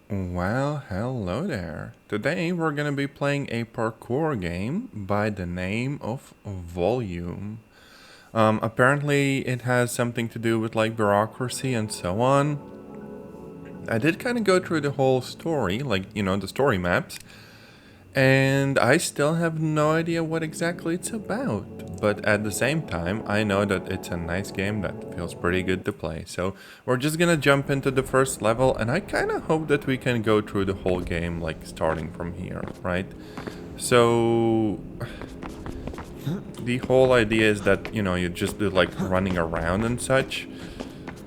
Well, hello there. Today we're gonna be playing a parkour game by the name of VHOLUME. Apparently it has something to do with like bureaucracy and so on. I did kind of go through the whole story, like, the story maps, and I still have no idea what exactly it's about. But at the same time, I know that it's a nice game that feels pretty good to play. So we're just gonna jump into the first level, and I kind of hope that we can go through the whole game, like starting from here, right? So the whole idea is that, you just be like running around and such.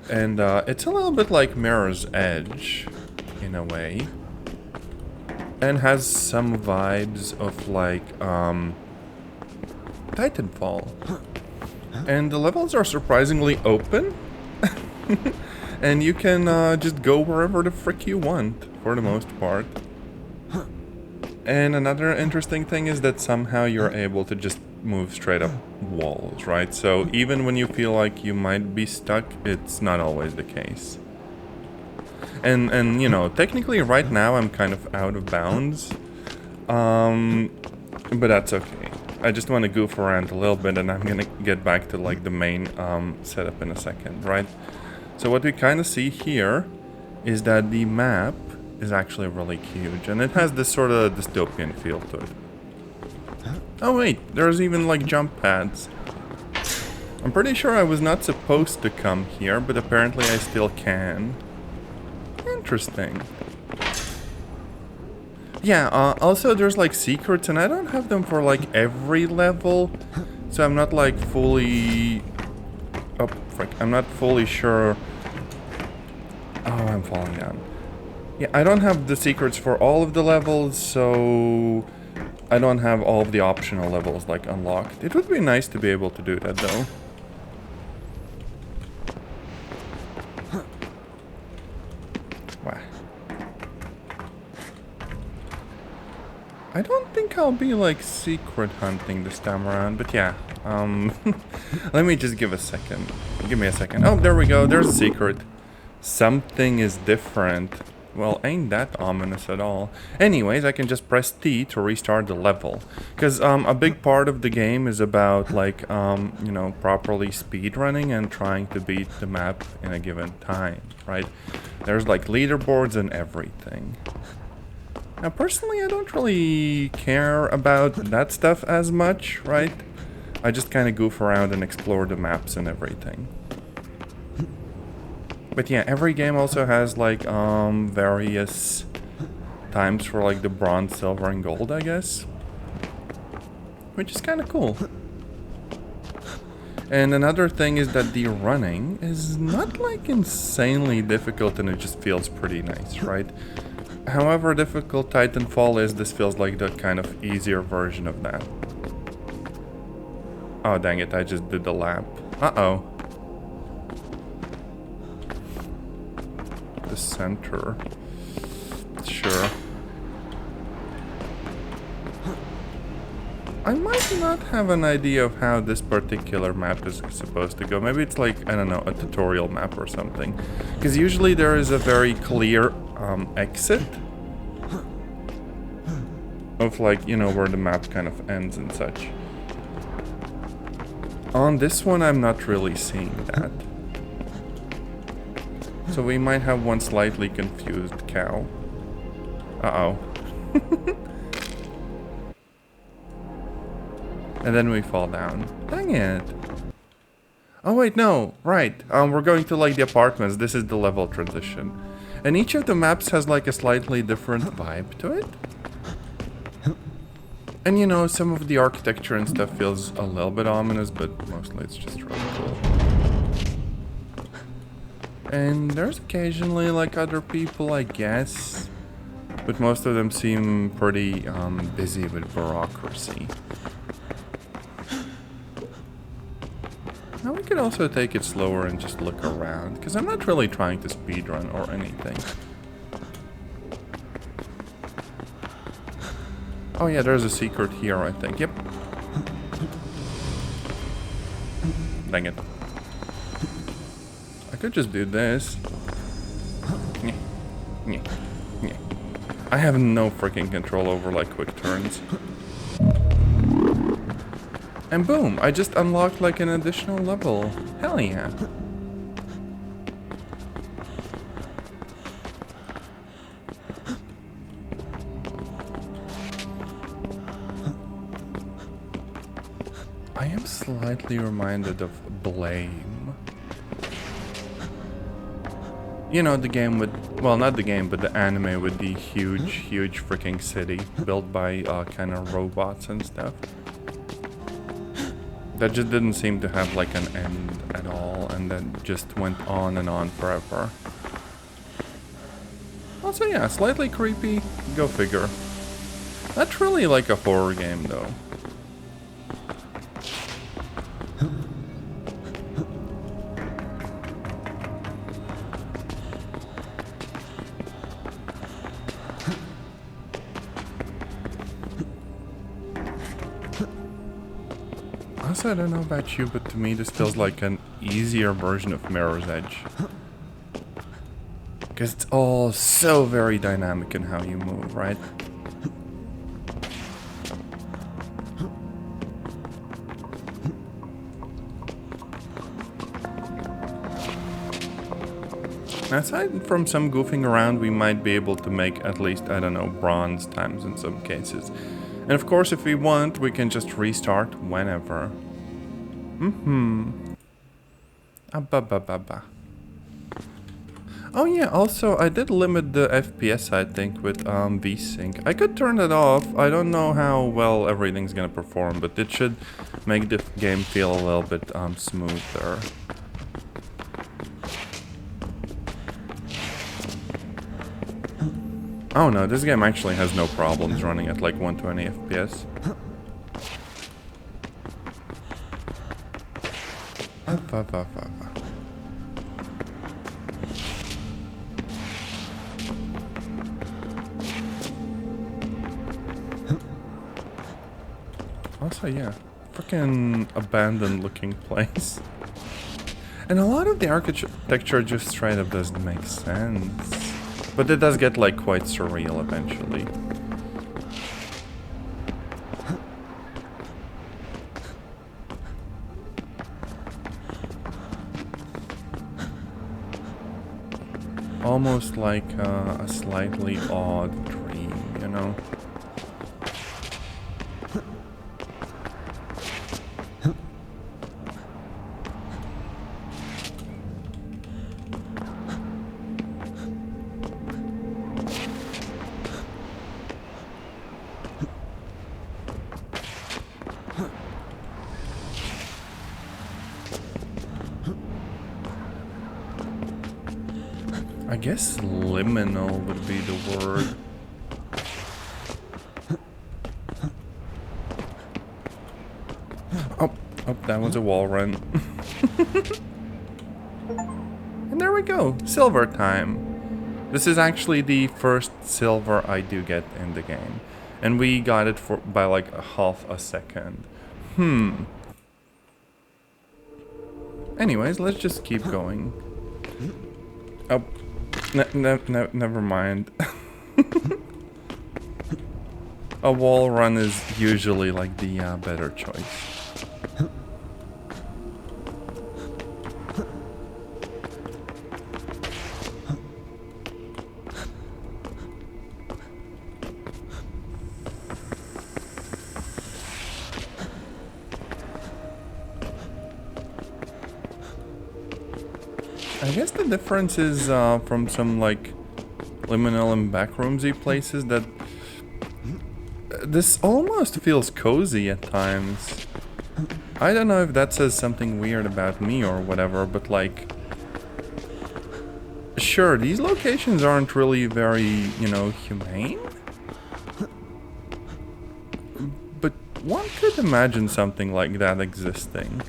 And it's a little bit like Mirror's Edge, in a way. And has some vibes of like Titanfall. And the levels are surprisingly open. And you can just go wherever the frick you want, for the most part. And another interesting thing is that somehow you're able to just move straight up walls, right? So even when you feel like you might be stuck, it's not always the case. And technically right now I'm kind of out of bounds. But that's okay. I just want to goof around a little bit, and I'm gonna get back to like the main setup in a second, right? So what we kind of see here is that the map is actually really huge, and it has this sort of dystopian feel to it. Oh wait, there's even like jump pads. I'm pretty sure I was not supposed to come here, but apparently I still can. Interesting. Yeah, also there's like secrets, and I don't have them for like every level, so I'm not like fully... Oh, frick, I'm not fully sure... Oh, I'm falling down. Yeah, I don't have the secrets for all of the levels, so I don't have all of the optional levels like unlocked. It would be nice to be able to do that though. Wow. I don't think I'll be like secret hunting this time around, but yeah. Let me just give a second. Give me a second. Oh, there we go. There's a secret. Something is different. Well, ain't that ominous at all. Anyways, I can just press T to restart the level. Because a big part of the game is about, like, properly speedrunning and trying to beat the map in a given time, right? There's, like, leaderboards and everything. Now, personally, I don't really care about that stuff as much, right? I just kind of goof around and explore the maps and everything. But yeah, every game also has like various times for like the bronze, silver, and gold, I guess. Which is kind of cool. And another thing is that the running is not like insanely difficult, and it just feels pretty nice, right? However difficult Titanfall is, this feels like the kind of easier version of that. Oh dang it, I just did the lap. Uh-oh. The center. Sure. I might not have an idea of how this particular map is supposed to go. Maybe it's like, I don't know, a tutorial map or something. Because usually there is a very clear exit of like, where the map kind of ends and such. On this one, I'm not really seeing that. So we might have one slightly confused cow. Uh-oh. And then we fall down. Dang it. Oh wait, no. Right. We're going to like the apartments. This is the level transition. And each of the maps has like a slightly different vibe to it. And some of the architecture and stuff feels a little bit ominous, but mostly it's just really cool. And there's occasionally like other people, I guess, but most of them seem pretty busy with bureaucracy. Now we could also take it slower and just look around, because I'm not really trying to speedrun or anything. Oh yeah, there's a secret here, I think. Yep. Dang it. I could just do this. Yeah. I have no freaking control over like quick turns. And boom, I just unlocked like an additional level. Hell yeah. I am slightly reminded of Blame. You know, the game with, well, not the game, but the anime with the huge freaking city built by kind of robots and stuff. That just didn't seem to have like an end at all, and then just went on and on forever. Also, yeah, slightly creepy, go figure. Not really like a horror game though. Also, I don't know about you, but to me this feels like an easier version of Mirror's Edge. Because it's all so very dynamic in how you move, right? Aside from some goofing around, we might be able to make at least, I don't know, bronze times in some cases. And of course, if we want, we can just restart whenever. Oh yeah, also, I did limit the FPS, I think, with VSync. I could turn it off. I don't know how well everything's gonna perform, but it should make the game feel a little bit smoother. Oh no, this game actually has no problems running at like 120 FPS. Also, yeah, freaking abandoned looking place. And a lot of the architecture just straight up doesn't make sense. But it does get like quite surreal eventually. Almost like a slightly odd dream, you know? I guess liminal would be the word. Oh, that was a wall run. And there we go, silver time. This is actually the first silver I do get in the game. And we got it by like half a second. Anyways, let's just keep going. Oh. Never mind. A wall run is usually like the better choice. I guess the difference is from some like liminal and backroomsy places that this almost feels cozy at times. I don't know if that says something weird about me or whatever, but like, sure, these locations aren't really very, you know, humane. But one could imagine something like that existing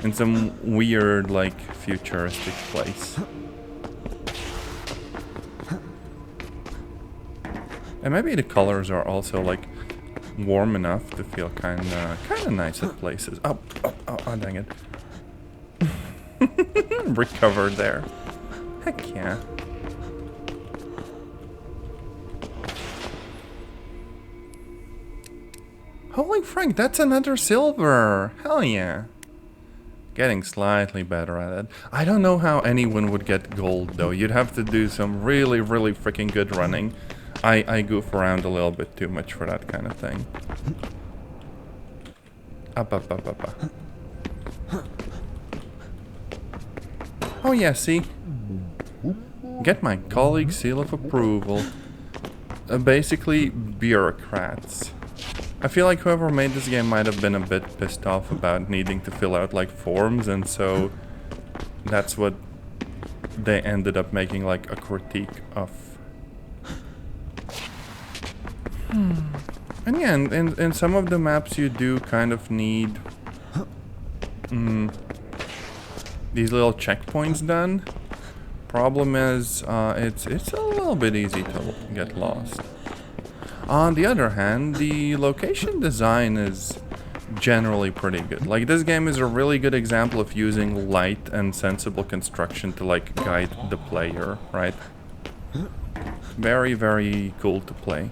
in some weird, like, futuristic place. And maybe the colors are also, like, warm enough to feel kinda nice at places. Oh, dang it. Recovered there. Heck yeah. Holy Frank, that's another silver! Hell yeah! Getting slightly better at it. I don't know how anyone would get gold though. You'd have to do some really, really freaking good running. I goof around a little bit too much for that kind of thing. Up, up, up, up, up. Oh yeah, see? Get my colleague's seal of approval. Basically, bureaucrats. I feel like whoever made this game might have been a bit pissed off about needing to fill out like forms, and so that's what they ended up making like a critique of. And yeah, in some of the maps you do kind of need these little checkpoints done. Problem is, it's a little bit easy to get lost. On the other hand, the location design is generally pretty good. Like, this game is a really good example of using light and sensible construction to like guide the player, right? Very, very cool to play.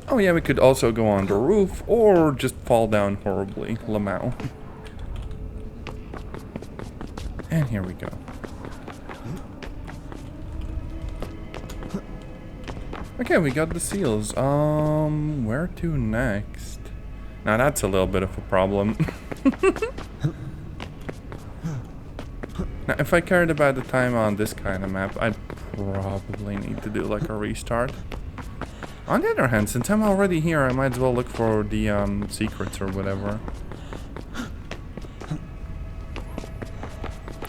Oh yeah, we could also go on the roof or just fall down horribly. Lamau. And here we go. Okay, we got the seals. Where to next? Now that's a little bit of a problem. Now, if I cared about the time on this kind of map, I'd probably need to do like a restart. On the other hand, since I'm already here, I might as well look for the secrets or whatever.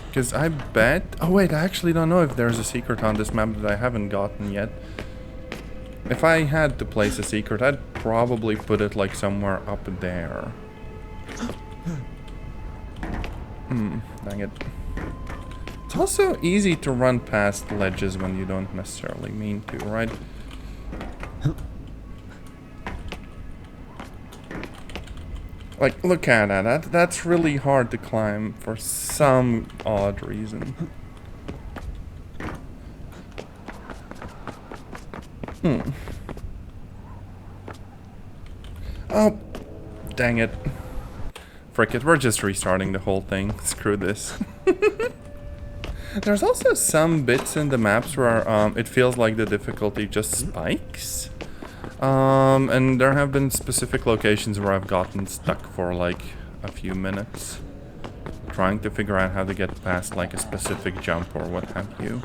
Because I bet... Oh wait, I actually don't know if there's a secret on this map that I haven't gotten yet. If I had to place a secret, I'd probably put it like somewhere up there. Dang it. It's also easy to run past ledges when you don't necessarily mean to, right? Like, look at that. That's really hard to climb for some odd reason. Oh, dang it. Frick it, we're just restarting the whole thing. Screw this. There's also some bits in the maps where it feels like the difficulty just spikes. And there have been specific locations where I've gotten stuck for like a few minutes trying to figure out how to get past like a specific jump or what have you.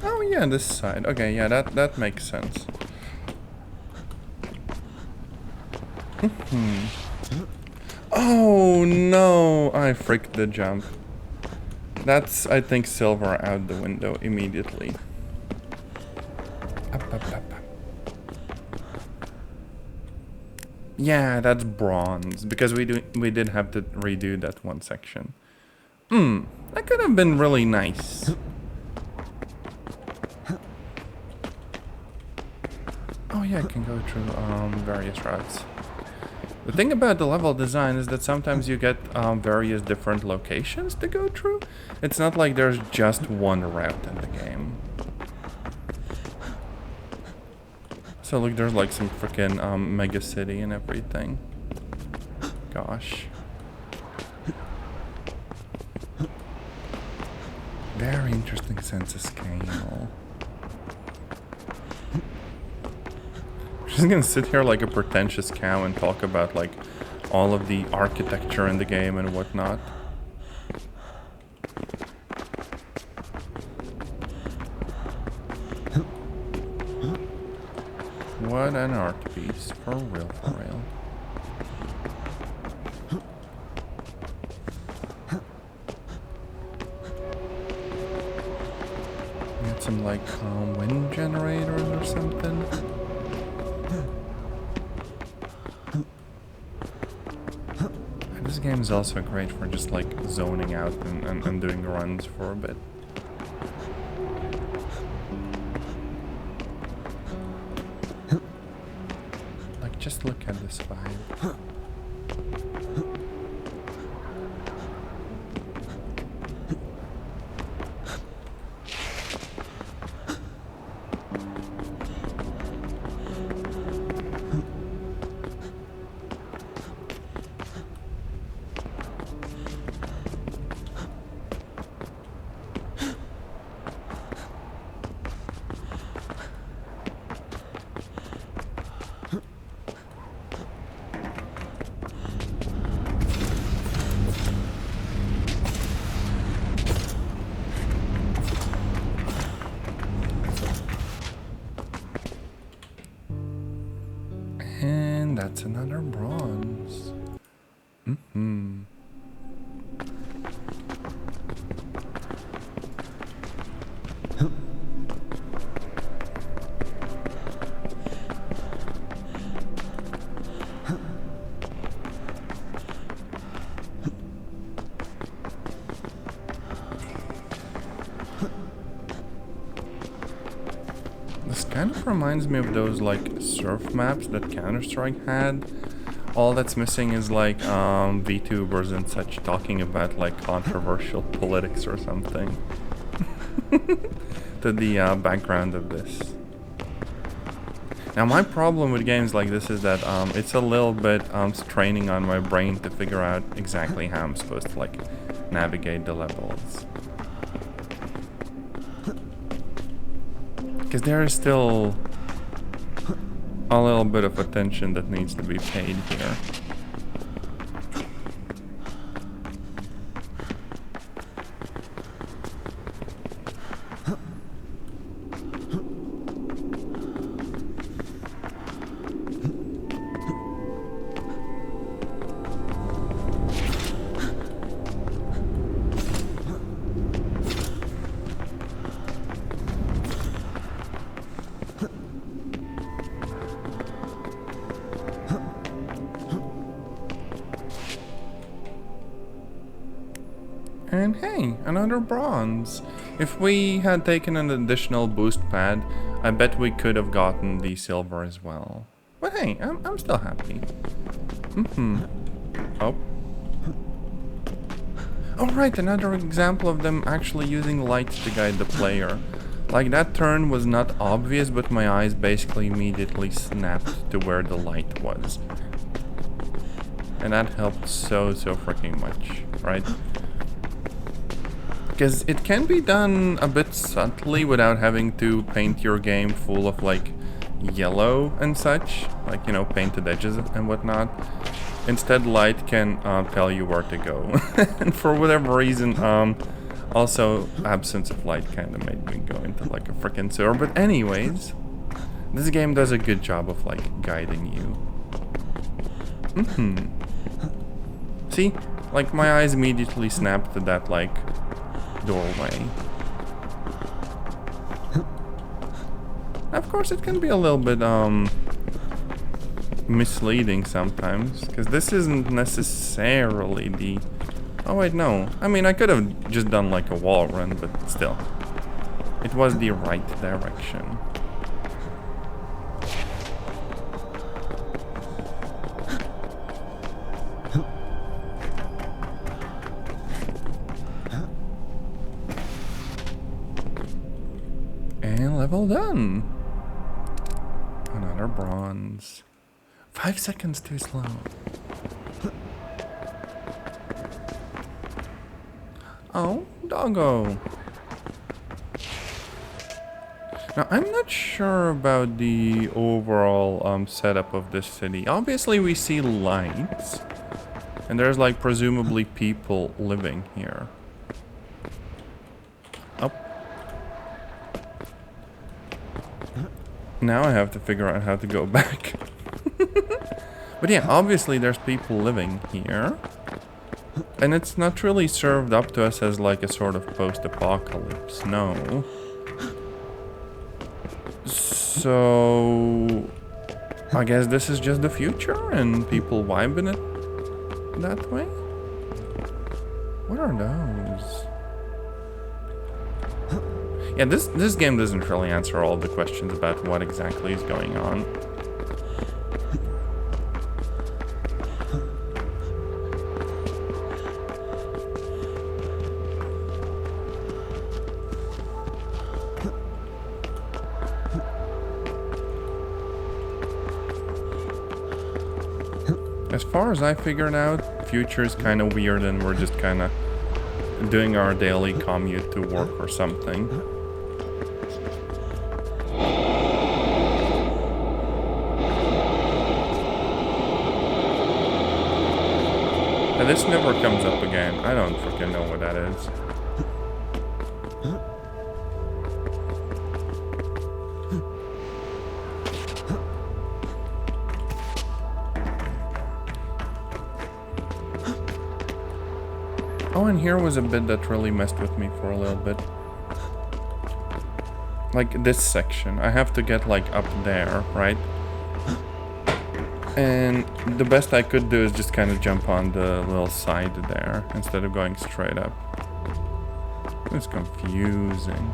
Oh yeah, this side. Okay, yeah, that makes sense. Oh no, I fricked the jump. That's, I think, silver out the window immediately. Up, up, up, up. Yeah, that's bronze, because we did have to redo that one section. That could have been really nice. Oh yeah, I can go through various routes. The thing about the level design is that sometimes you get various different locations to go through. It's not like there's just one route in the game. So look, there's like some freaking mega city and everything. Gosh. Very interesting sense of scale. Just gonna sit here like a pretentious cow and talk about like all of the architecture in the game and whatnot. What an art piece, for real, for real. Get some like wind generators or something. This game is also great for just like zoning out and doing runs for a bit. Like, just look at this vibe. another bronze. Mm-hmm. This kind of reminds me of those like surf maps that Counter-Strike had. All that's missing is like VTubers and such talking about like controversial politics or something to the background of this. Now my problem with games like this is that it's a little bit straining on my brain to figure out exactly how I'm supposed to like navigate the levels. Because there is still a little bit of attention that needs to be paid here. And hey, another bronze. If we had taken an additional boost pad, I bet we could have gotten the silver as well. But hey, I'm still happy. Oh. Oh right, another example of them actually using light to guide the player. Like that turn was not obvious, but my eyes basically immediately snapped to where the light was. And that helped so freaking much, right? Because it can be done a bit subtly without having to paint your game full of like yellow and such, like, you know, painted edges and whatnot. Instead, light can tell you where to go. And for whatever reason, also absence of light kind of made me go into like a freaking sewer. But anyways, this game does a good job of like guiding you. See, like my eyes immediately snapped to that like doorway. Of course, it can be a little bit misleading sometimes, because this isn't necessarily the... Oh wait, no. I mean, I could have just done like a wall run, but still. It was the right direction. And level done. Another bronze. 5 seconds too slow. Oh, doggo. Now, I'm not sure about the overall setup of this city. Obviously, we see lights. And there's like presumably people living here. Oh. Now I have to figure out how to go back. But yeah, obviously there's people living here. And it's not really served up to us as like a sort of post-apocalypse, no. So... I guess this is just the future and people vibe in it that way? What are those? Yeah, this game doesn't really answer all the questions about what exactly is going on. As far as I figured out, future is kind of weird and we're just kind of doing our daily commute to work or something. And this never comes up again. I don't freaking know what that is. Oh, and here was a bit that really messed with me for a little bit. Like this section. I have to get like up there, right? And the best I could do is just kind of jump on the little side there instead of going straight up. It's confusing.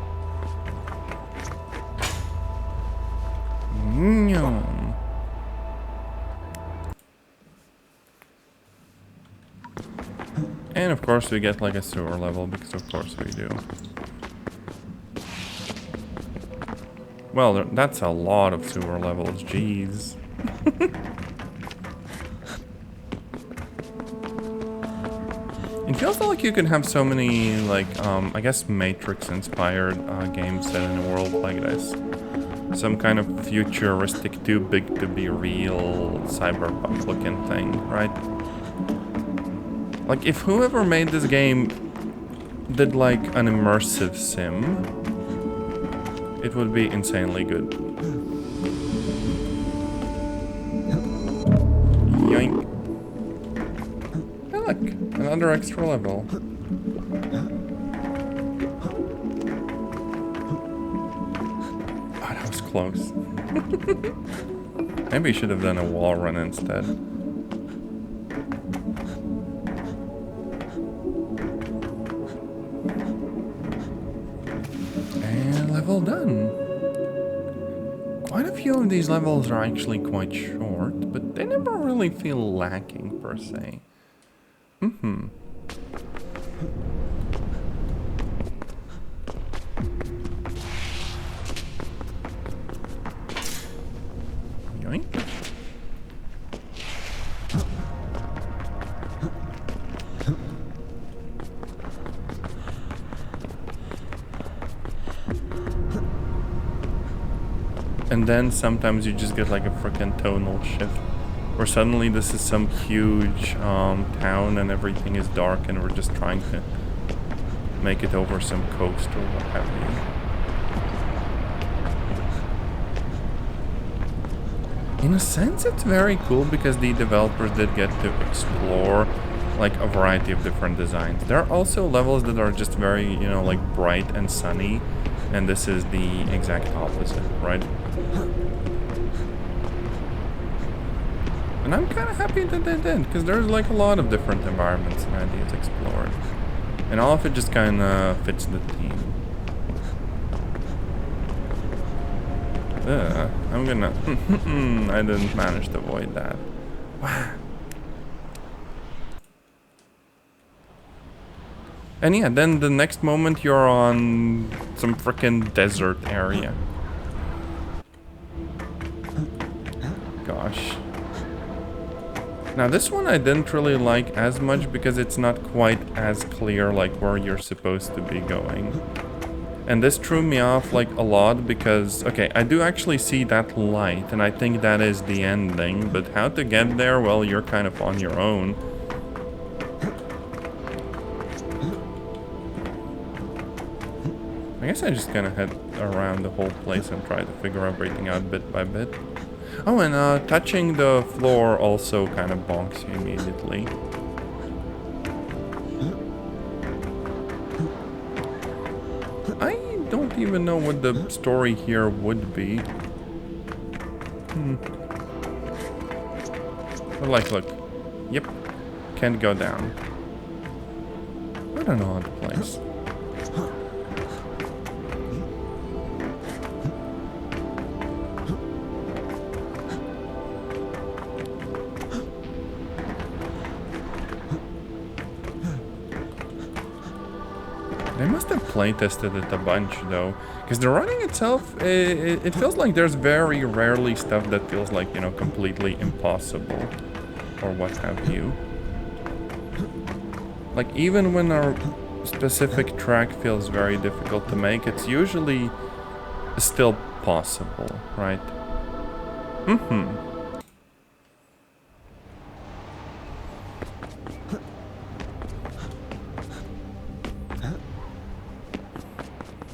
And of course we get like a sewer level, because of course we do. Well, that's a lot of sewer levels, jeez. It feels like you can have so many, like, I guess Matrix-inspired games set in a world like this. Some kind of futuristic, too big to be real, cyberpunk-looking thing, right? Like, if whoever made this game did, like, an immersive sim, it would be insanely good. Yoink. Hey, look, another extra level. Oh, that was close. Maybe you should have done a wall run instead. And level done. Quite a few of these levels are actually quite short, but they never really feel lacking per se. Yoink. And then sometimes you just get like a freaking tonal shift, where suddenly this is some huge town and everything is dark and we're just trying to make it over some coast or what have you. In a sense, it's very cool because the developers did get to explore like a variety of different designs. There are also levels that are just very, you know, like bright and sunny, and this is the exact opposite, right? And I'm kind of happy that they did, because there's like a lot of different environments and ideas explored. And all of it just kind of fits the theme. I'm gonna... I didn't manage to avoid that. Wow. And yeah, then the next moment you're on some frickin' desert area. Gosh. Now this one I didn't really like as much because it's not quite as clear like where you're supposed to be going. And this threw me off like a lot because, okay, I do actually see that light and I think that is the ending, but how to get there, well, you're kind of on your own. I guess I just kind of head around the whole place and try to figure everything out bit by bit. Oh, and touching the floor also kind of bonks you immediately. I don't even know what the story here would be. But like, look. Yep. Can't go down. What an odd place. They must have playtested it a bunch though, because the running itself, it feels like there's very rarely stuff that feels like, you know, completely impossible or what have you. Like even when a specific track feels very difficult to make, it's usually still possible, right?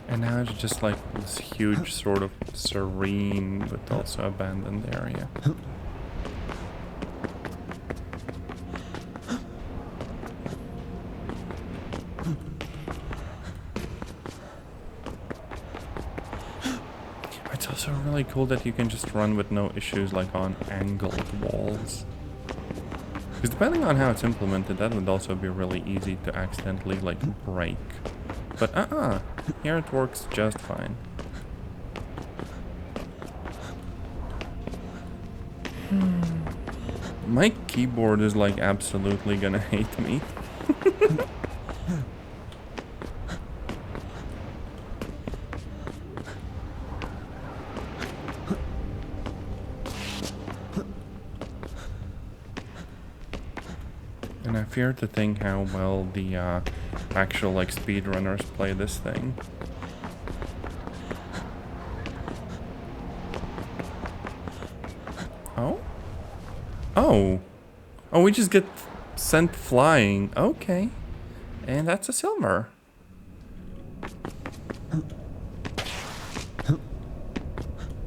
And now it's just like this huge sort of serene but also abandoned area. Also really cool that you can just run with no issues like on angled walls. Because depending on how it's implemented, that would also be really easy to accidentally like break. But here it works just fine. My keyboard is like absolutely gonna hate me. And I fear to think how well the actual like speedrunners play this thing. Oh? Oh. Oh, we just get sent flying. Okay. And that's a silver.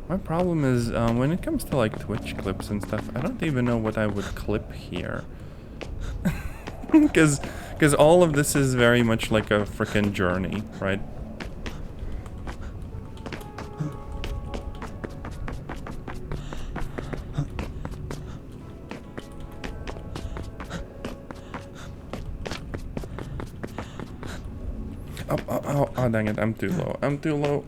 My problem is when it comes to like Twitch clips and stuff, I don't even know what I would clip here. Because all of this is very much like a freaking journey, right? Oh, dang it, I'm too low. I'm too low.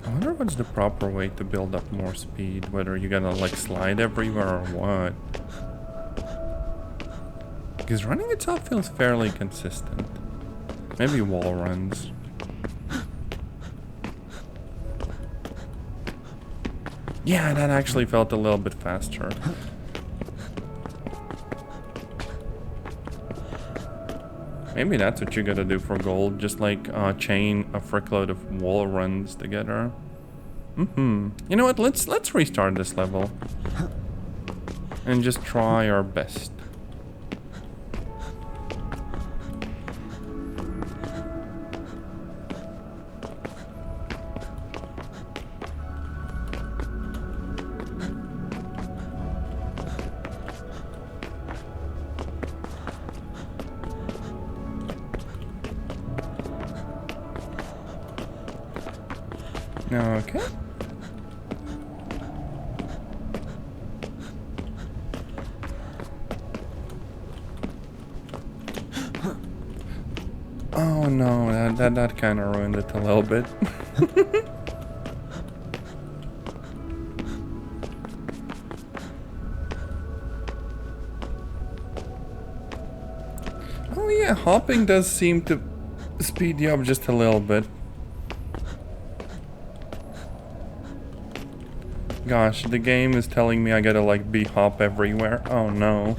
I wonder what's the proper way to build up more speed, whether you're gonna like slide everywhere or what. Because running itself feels fairly consistent. Maybe wall runs. Yeah, that actually felt a little bit faster. Maybe that's what you gotta do for gold, just like chain a frickload of wall runs together. You know what? Let's restart this level and just try our best. Okay. Oh no, that kind of ruined it a little bit. Oh yeah, hopping does seem to speed you up just a little bit. Gosh, the game is telling me I gotta like hop everywhere. Oh no.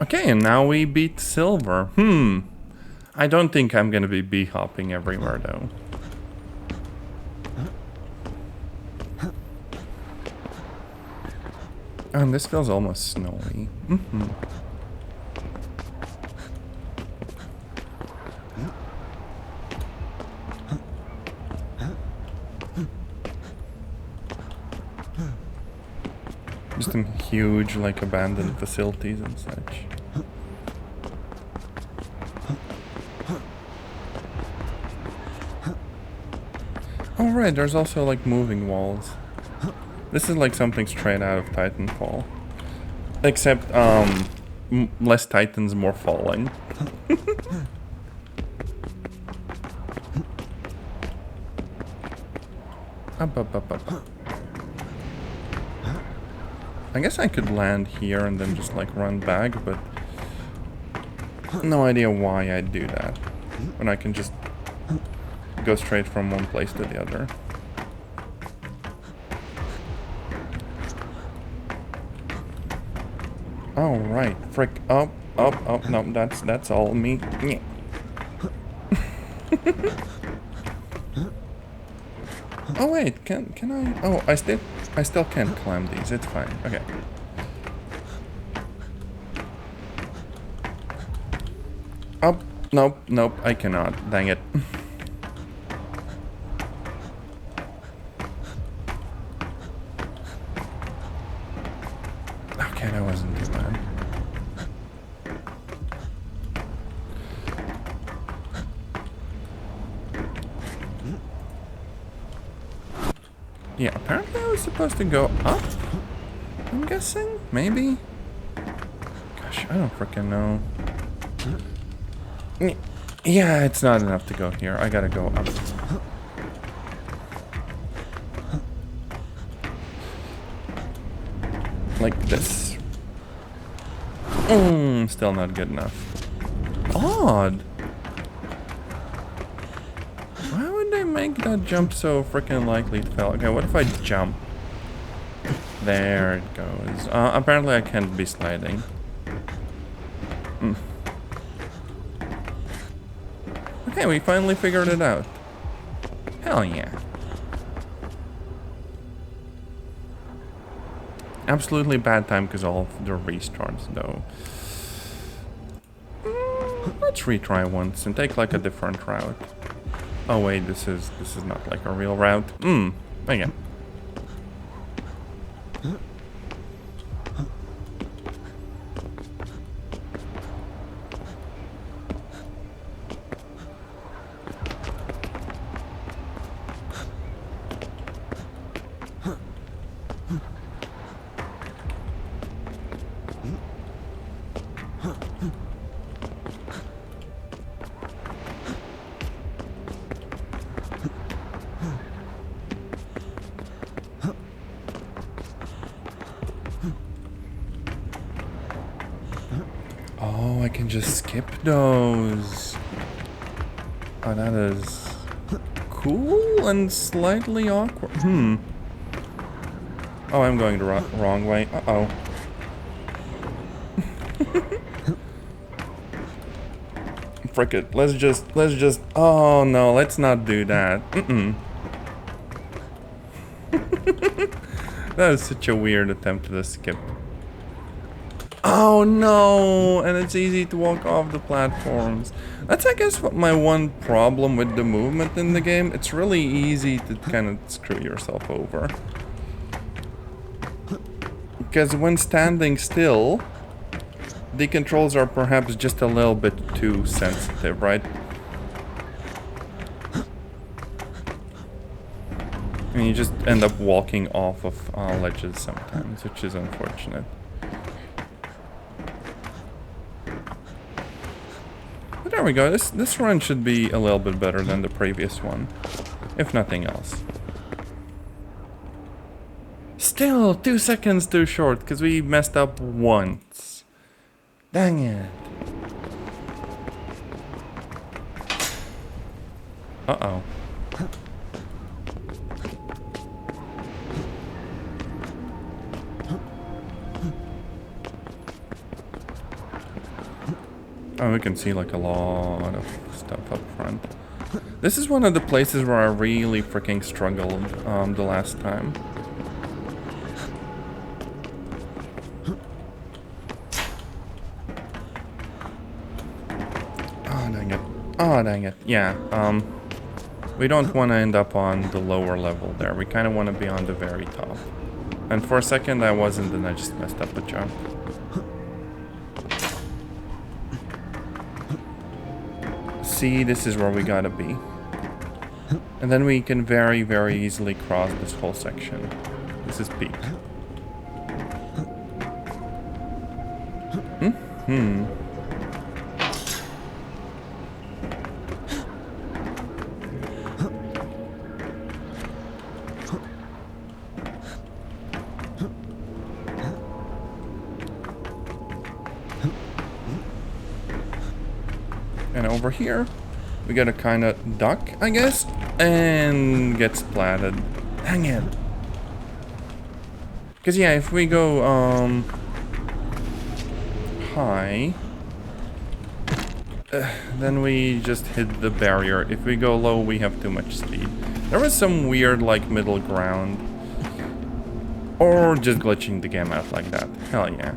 Okay, and now we beat silver. I don't think I'm gonna be hopping everywhere though. And this feels almost snowy. Just some huge, like, abandoned facilities and such. Oh right, there's also, like, moving walls. This is like something straight out of Titanfall. Except, less titans, more falling. Up. I guess I could land here and then just like run back, but no idea why I'd do that when I can just go straight from one place to the other. Oh right, frick, up, no, that's all me. Oh wait, can I? Oh, I still can't climb these. It's fine. Okay. Up, Nope, nope, I cannot. Dang it. Okay, that wasn't too bad. Yeah, apparently I was supposed to go up. I'm guessing? Maybe? Gosh, I don't freaking know. Yeah, it's not enough to go here. I gotta go up. Like this. Still not good enough. Odd. Why would they make that jump so freaking likely to fail? Okay, what if I jump? There it goes. Apparently I can't be sliding. Okay, we finally figured it out. Hell yeah. Absolutely bad time because all of the restarts though. Let's retry once and take like a different route. Oh wait, this is not like a real route. Again. Oh, I can just skip those. Oh, that is cool and slightly awkward. Oh, I'm going the wrong way. Uh-oh. Frick it. Let's just, oh no, let's not do that. That is such a weird attempt to skip. Oh no, and it's easy to walk off the platforms. That's, I guess, what my one problem with the movement in the game. It's really easy to kind of screw yourself over. Because when standing still, the controls are perhaps just a little bit too sensitive, right? And you just end up walking off of ledges sometimes, which is unfortunate. But there we go. This run should be a little bit better than the previous one, if nothing else. Still 2 seconds too short because we messed up once. Dang it. Uh-oh. Oh, we can see like a lot of stuff up front. This is one of the places where I really freaking struggled the last time. Oh, dang it. Oh, dang it. Yeah, we don't want to end up on the lower level there. We kind of want to be on the very top. And for a second I wasn't, and I just messed up a jump. See, this is where we gotta be. And then we can very, very easily cross this whole section. This is peak. And over here, we gotta kind of duck, I guess, and get splatted. Dang it. Because, yeah, if we go, high, then we just hit the barrier. If we go low, we have too much speed. There was some weird, like, middle ground. Or just glitching the game out like that. Hell yeah.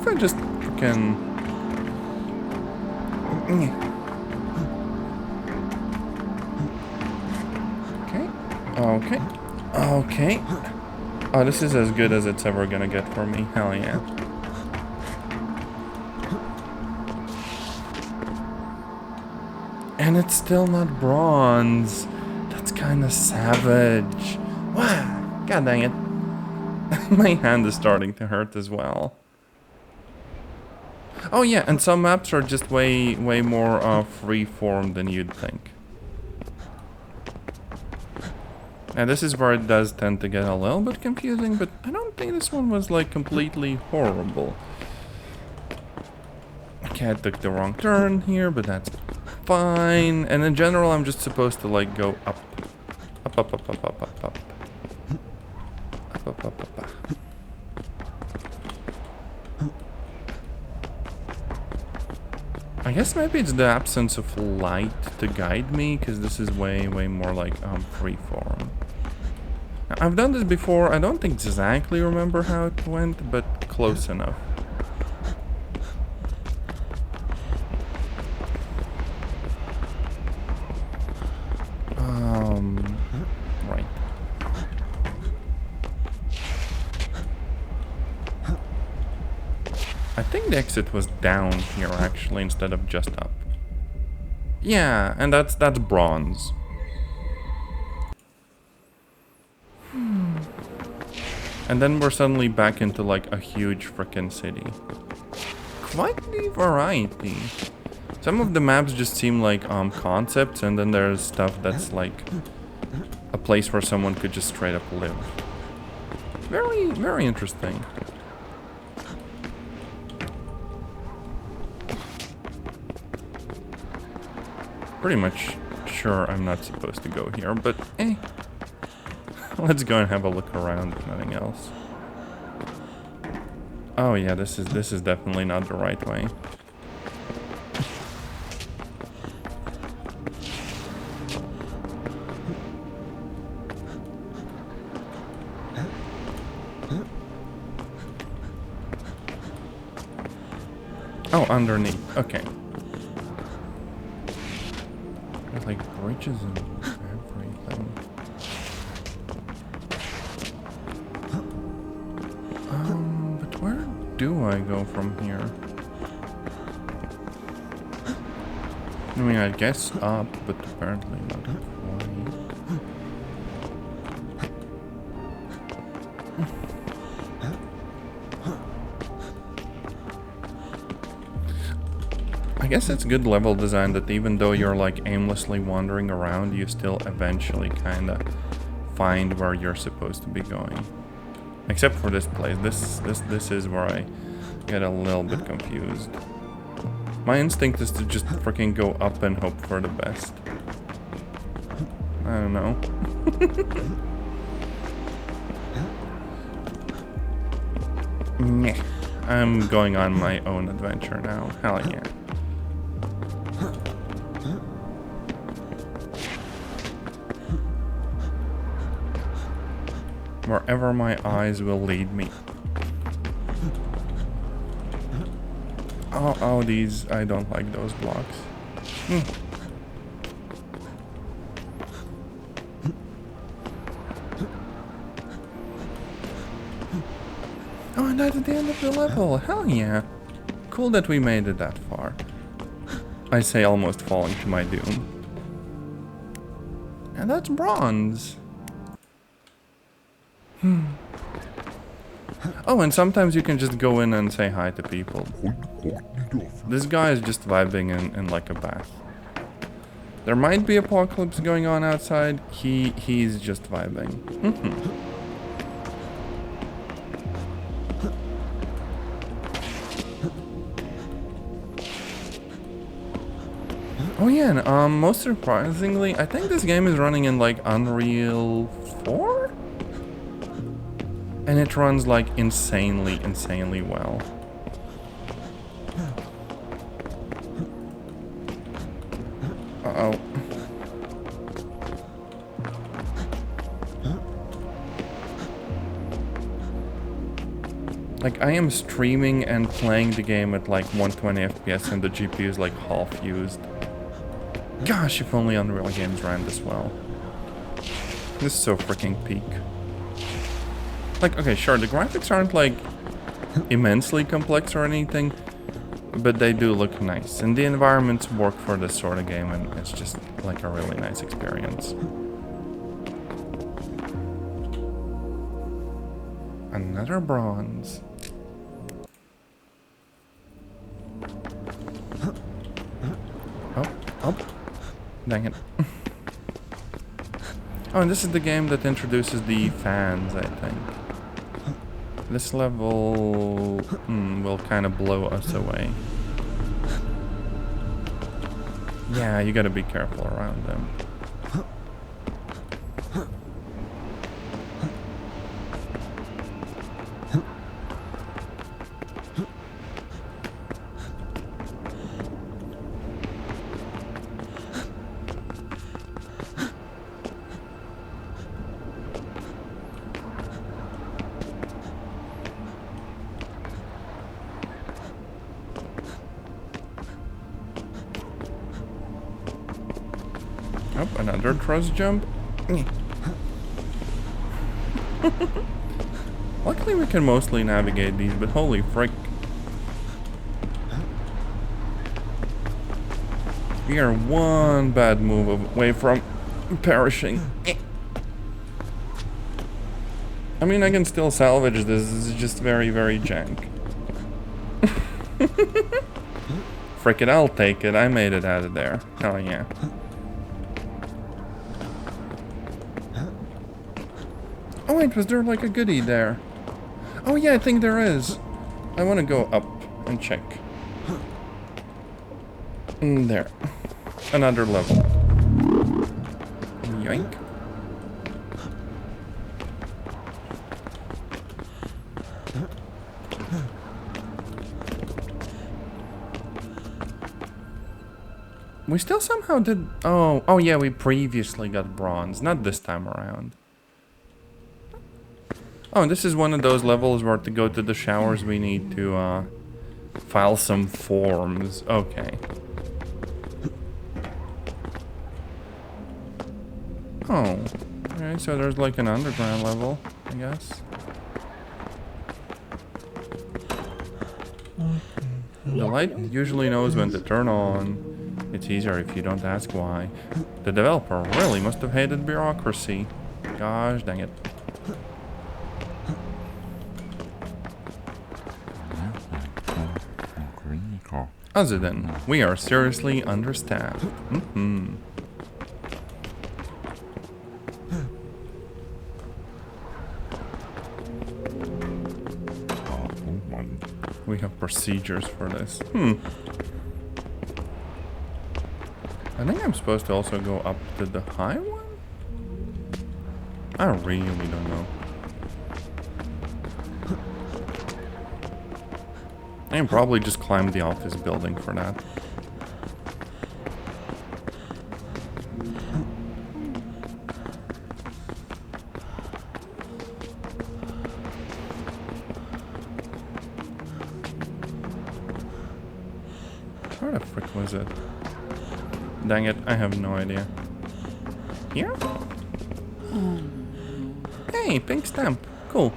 if I just freaking... Okay. Okay. Oh, this is as good as it's ever gonna get for me. Hell yeah. And it's still not bronze. That's kind of savage. Wow. God dang it. My hand is starting to hurt as well. Oh yeah, and some maps are just way more free-form than you'd think. And this is where it does tend to get a little bit confusing, but I don't think this one was like completely horrible. Okay, I took the wrong turn here, but that's fine. And in general, I'm just supposed to like go up. Up, up, up, up, up, up, up. Up, up, up, up, up. I guess maybe it's the absence of light to guide me, because this is way more like freeform. I've done this before. I don't exactly remember how it went, but close enough. Right. I think the exit was down here actually instead of just up. Yeah, and that's bronze. And then we're suddenly back into like a huge frickin' city. Quite the variety. Some of the maps just seem like concepts, and then there's stuff that's like a place where someone could just straight up live. Very interesting. Pretty much sure I'm not supposed to go here, but eh. Let's go and have a look around if nothing else. Oh yeah, this is definitely not the right way. Oh, underneath. Okay. There's like bridges and everything. But where do I go from here? I mean, I guess up, but apparently not quite. I guess it's good level design that even though you're like aimlessly wandering around, you still eventually kind of find where you're supposed to be going. Except for this place. This is where I get a little bit confused. My instinct is to just freaking go up and hope for the best. I don't know. Meh. I'm going on my own adventure now. Hell yeah. Wherever my eyes will lead me. Oh, these, I don't like those blocks. Oh, and that's the end of the level. Hell yeah. Cool that we made it that far. I say almost falling to my doom. And that's bronze. Oh, and sometimes you can just go in and say hi to people. This guy is just vibing in like a bath. There might be apocalypse going on outside. He's just vibing. Oh yeah, and most surprisingly, I think this game is running in like Unreal 4? And it runs like insanely well. Uh-oh. Like, I am streaming and playing the game at like 120 FPS and the GPU is like half used. Gosh, if only Unreal games ran this well. This is so freaking peak. Like, okay, sure, the graphics aren't like immensely complex or anything, but they do look nice. And the environments work for this sort of game, and it's just like a really nice experience. Another bronze. Oh, dang it. Oh, and this is the game that introduces the fans, I think. This level will kind of blow us away. Yeah, you gotta be careful around them. Oh, another thrust jump. Luckily we can mostly navigate these, but holy frick. We are one bad move away from perishing. I mean, I can still salvage this. This is just very, very jank. Frick it, I'll take it. I made it out of there. Oh yeah. Oh wait, was there like a goodie there? Oh yeah, I think there is. I want to go up and check. There. Another level. Yoink. We still somehow did... Oh yeah, we previously got bronze. Not this time around. Oh, this is one of those levels where to go to the showers we need to file some forms. Okay. Oh. Okay, so there's like an underground level, I guess. The light usually knows when to turn on. It's easier if you don't ask why. The developer really must have hated bureaucracy. Gosh dang it. Other than, we are seriously understaffed. We have procedures for this. I think I'm supposed to also go up to the high one? I really don't know. I can probably just climb the office building for that. Where the frick was it? Dang it, I have no idea. Here? Hey, pink stamp. Cool.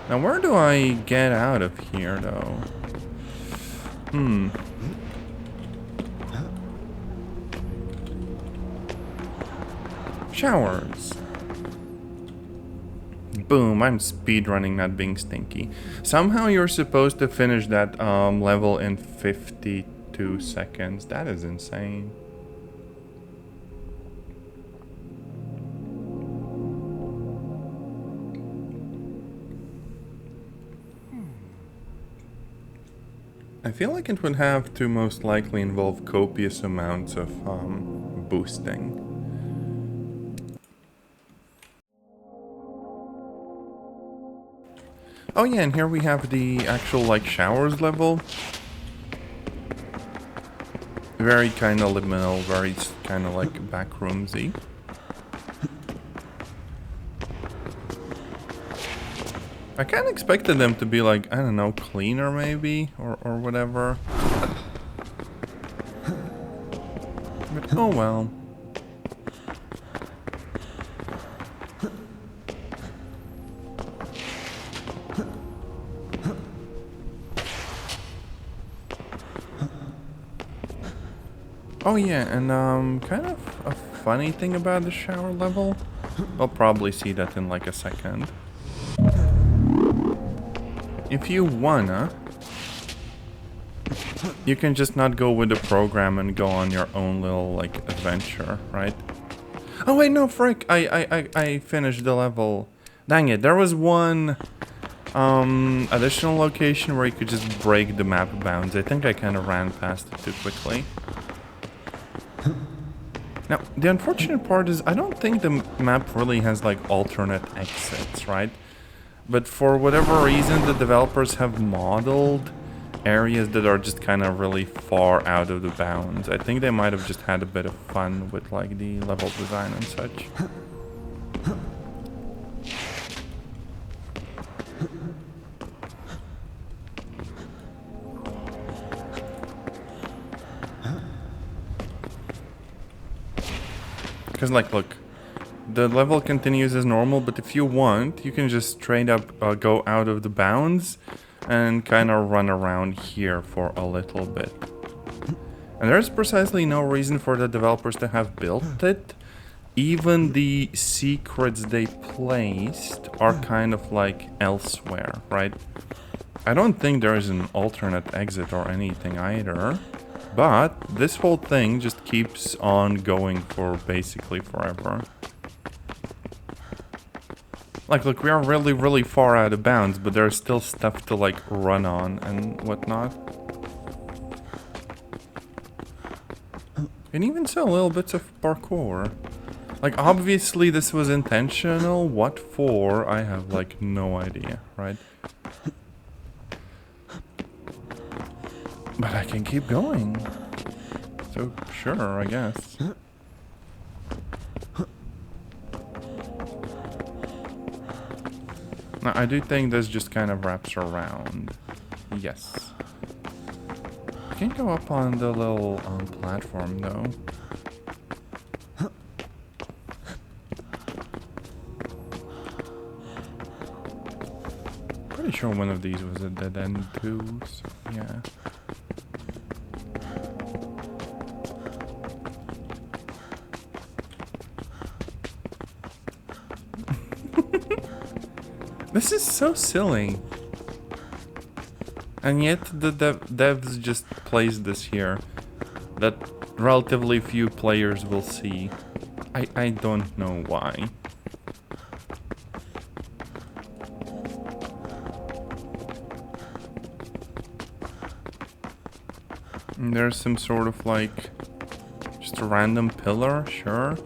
Now where do I get out of here though? Showers. Boom, I'm speedrunning, not being stinky. Somehow you're supposed to finish that level in 52 seconds. That is insane. I feel like it would have to most likely involve copious amounts of boosting. Oh yeah, and here we have the actual like showers level. Very kind of liminal, very kind of like backroomsy. I kind of expected them to be like, I don't know, cleaner maybe, or whatever. But oh well. Oh yeah, and kind of a funny thing about the shower level. I'll probably see that in like a second. If you wanna, you can just not go with the program and go on your own little like adventure, right? Oh wait, no, frick! I finished the level. Dang it! There was one additional location where you could just break the map bounds. I think I kind of ran past it too quickly. Now, the unfortunate part is I don't think the map really has like alternate exits, right? But for whatever reason, the developers have modeled areas that are just kind of really far out of the bounds. I think they might have just had a bit of fun with like the level design and such. Because like, look, the level continues as normal, but if you want, you can just straight up go out of the bounds and kind of run around here for a little bit. And there's precisely no reason for the developers to have built it. Even the secrets they placed are kind of like elsewhere, right? I don't think there is an alternate exit or anything either. But this whole thing just keeps on going for basically forever. Like, look, we are really, really far out of bounds, but there's still stuff to, like, run on and whatnot. And even so, little bits of parkour. Like, obviously this was intentional. What for? I have, like, no idea, right? But I can keep going. So, sure, I guess. Now, I do think this just kind of wraps around. Yes. I can't go up on the little platform, though. Pretty sure one of these was a dead end, too, so, yeah. This is so silly. And yet the devs just placed this here that relatively few players will see. I don't know why. And there's some sort of like just a random pillar, sure.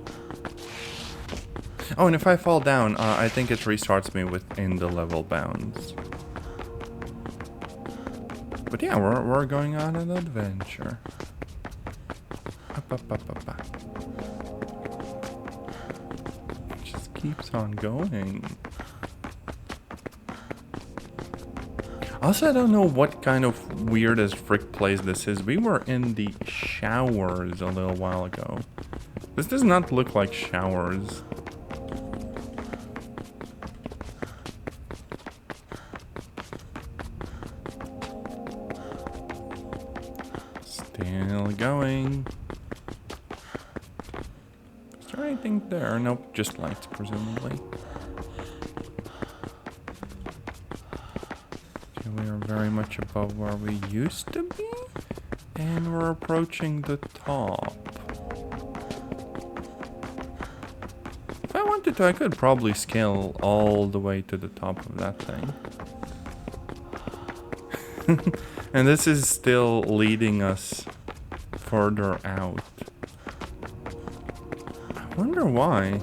Oh, and if I fall down, I think it restarts me within the level bounds. But yeah, we're going on an adventure. Up, up, up, up, up. It just keeps on going. Also, I don't know what kind of weird as frick place this is. We were in the showers a little while ago. This does not look like showers. Still going. Is there anything there? Nope, just lights, presumably. Okay, we are very much above where we used to be, and we're approaching the top. If I wanted to, I could probably scale all the way to the top of that thing. And this is still leading us further out. I wonder why.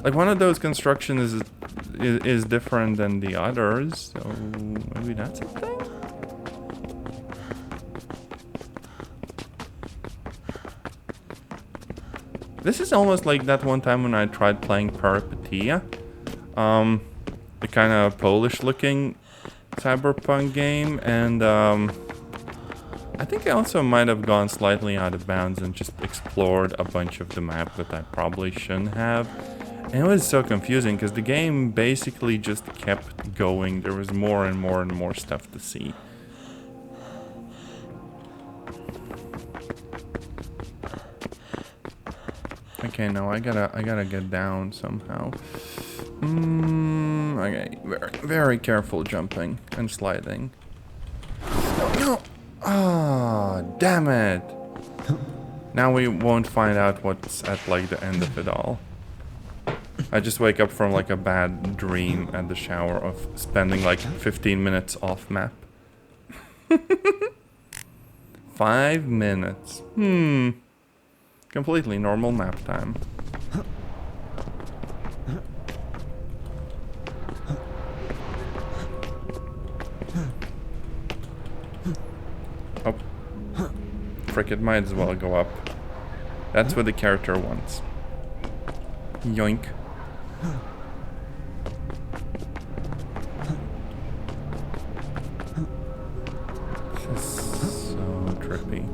Like, one of those constructions is different than the others, so maybe that's a thing? This is almost like that one time when I tried playing Peripetia. the kind of Polish-looking cyberpunk game, and I think I also might have gone slightly out of bounds and just explored a bunch of the map that I probably shouldn't have. And it was so confusing because the game basically just kept going. There was more and more and more stuff to see. Okay, no, I gotta get down somehow. Okay, very careful jumping and sliding. No! Ah, oh, damn it! Now we won't find out what's at like the end of it all. I just wake up from like a bad dream at the shower of spending like 15 minutes off map. 5 minutes. Completely normal map time. Oh. Frick, it might as well go up. That's what the character wants. Yoink. This is so trippy.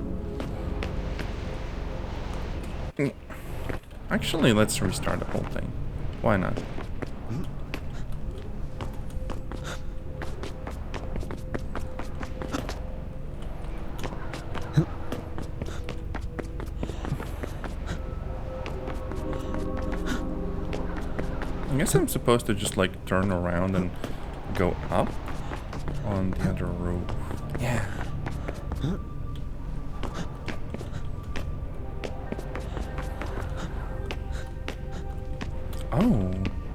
Actually, let's restart the whole thing. Why not? I guess I'm supposed to just like turn around and go up on the other roof. Yeah.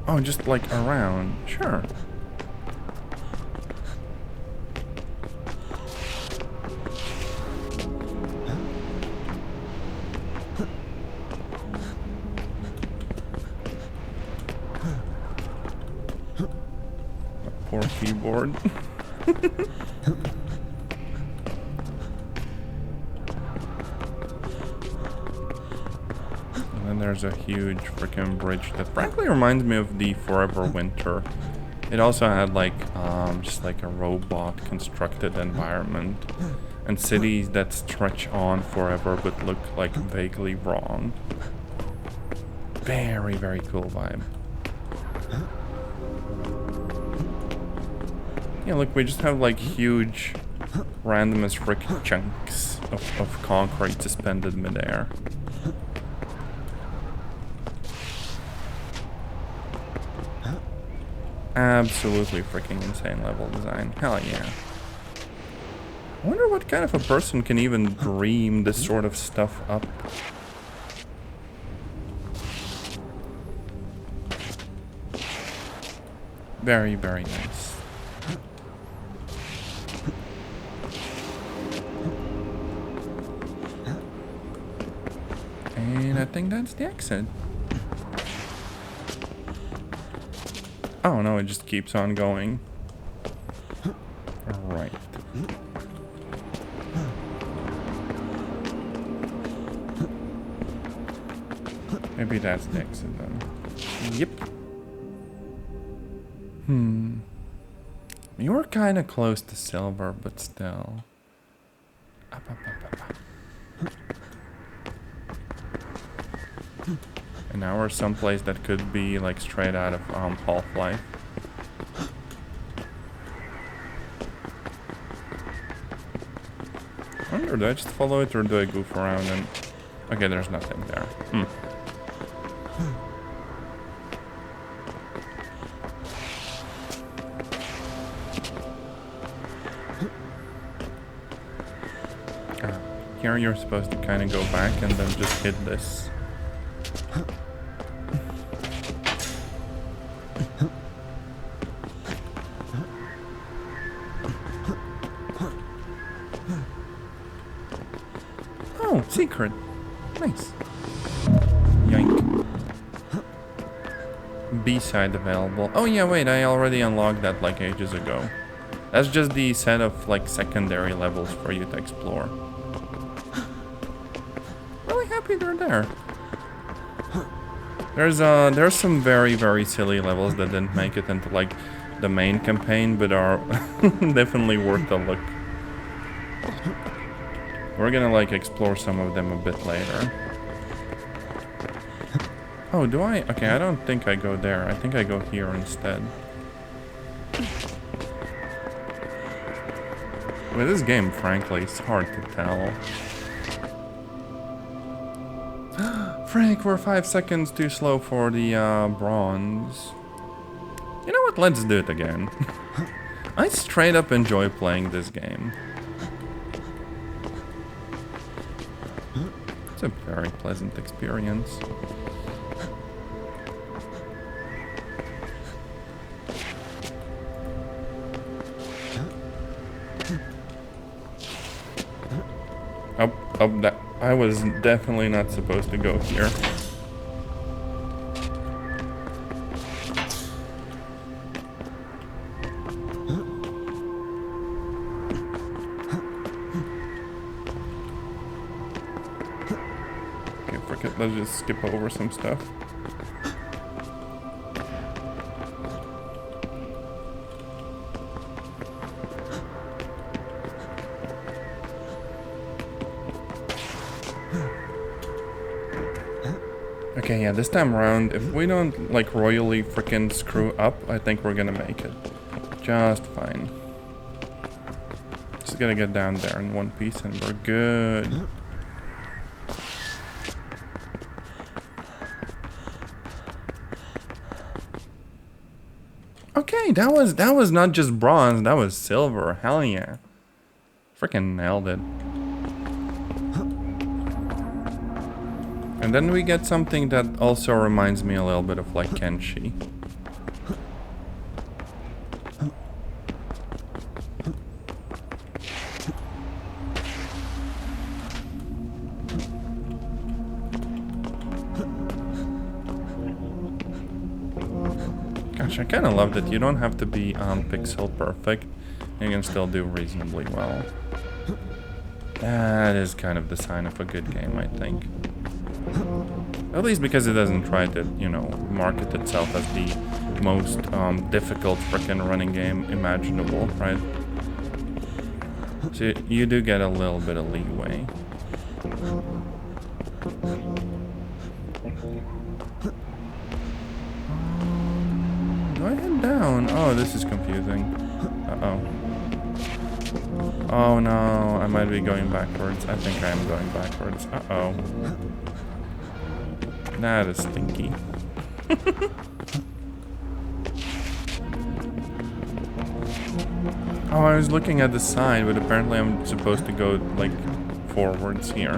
Oh, just like around. Sure. Poor keyboard. And then there's a huge freaking bridge that frankly reminds me of the Forever Winter. It also had like just like a robot constructed environment and cities that stretch on forever but look like vaguely wrong. Very, very cool vibe. Yeah, look, we just have like huge random as frick chunks of concrete suspended midair. Absolutely freaking insane level design. Hell yeah. I wonder what kind of a person can even dream this sort of stuff up. Very, very nice. And I think that's the exit. Oh no, it just keeps on going. Alright. Maybe that's the exit then. Yep. You were kind of close to silver, but still. Up, up, up, up, up. And now we're someplace that could be like straight out of Half-Life. I wonder, do I just follow it or do I goof around and... Okay, there's nothing there. Here you're supposed to kind of go back and then just hit this. Oh, secret. Nice. Yoink. B-side available. Oh yeah, wait, I already unlocked that like ages ago. That's just the set of like secondary levels for you to explore. Really happy they're there. There's some very, very silly levels that didn't make it into like the main campaign, but are definitely worth a look. We're gonna like explore some of them a bit later. Oh, do I? Okay, I don't think I go there. I think I go here instead. With this game, frankly, it's hard to tell. Frank, we're 5 seconds too slow for the bronze. You know what? Let's do it again. I straight up enjoy playing this game. It's a very pleasant experience. Oh, that I was definitely not supposed to go here. Okay, frick it, let's just skip over some stuff. Okay, yeah, this time around, if we don't, like, royally frickin' screw up, I think we're gonna make it. Just fine. Just gotta get down there in one piece and we're good. Okay, that was not just bronze, that was silver. Hell yeah. Frickin' nailed it. And then we get something that also reminds me a little bit of like Kenshi. Gosh, I kind of love that you don't have to be pixel perfect. You can still do reasonably well. That is kind of the sign of a good game, I think. At least because it doesn't try to, you know, market itself as the most difficult frickin' running game imaginable, right? So you do get a little bit of leeway. Do I head down? Oh, this is confusing. Uh-oh. Oh no, I might be going backwards. I think I am going backwards. Uh-oh. That is stinky. Oh, I was looking at the side, but apparently I'm supposed to go, like, forwards here.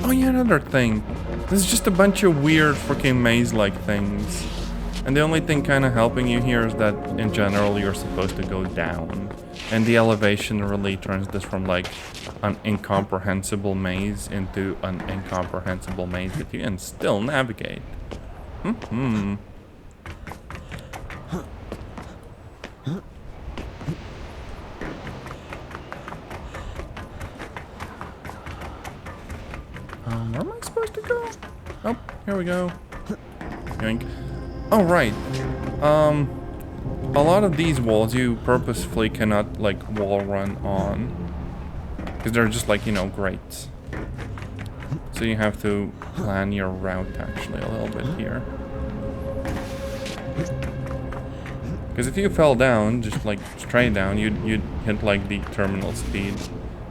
Oh yeah, another thing. There's just a bunch of weird freaking maze-like things. And the only thing kind of helping you here is that, in general, you're supposed to go down. And the elevation really turns this from, like, an incomprehensible maze into an incomprehensible maze that you can still navigate. Mm-hmm. Where am I supposed to go? Oh, here we go. Yoink. Oh, right. A lot of these walls you purposefully cannot, like, wall run on. Because they're just, like, you know, grates. So you have to plan your route, actually, a little bit here. Because if you fell down, just, like, straight down, you'd hit, like, the terminal speed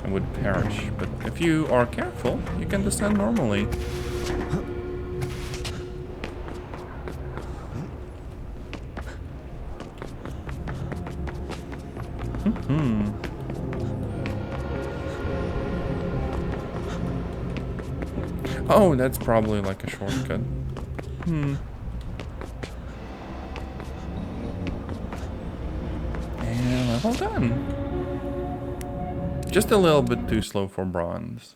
and would perish. But if you are careful, you can descend normally. Oh, that's probably like a shortcut. And level done. Just a little bit too slow for bronze.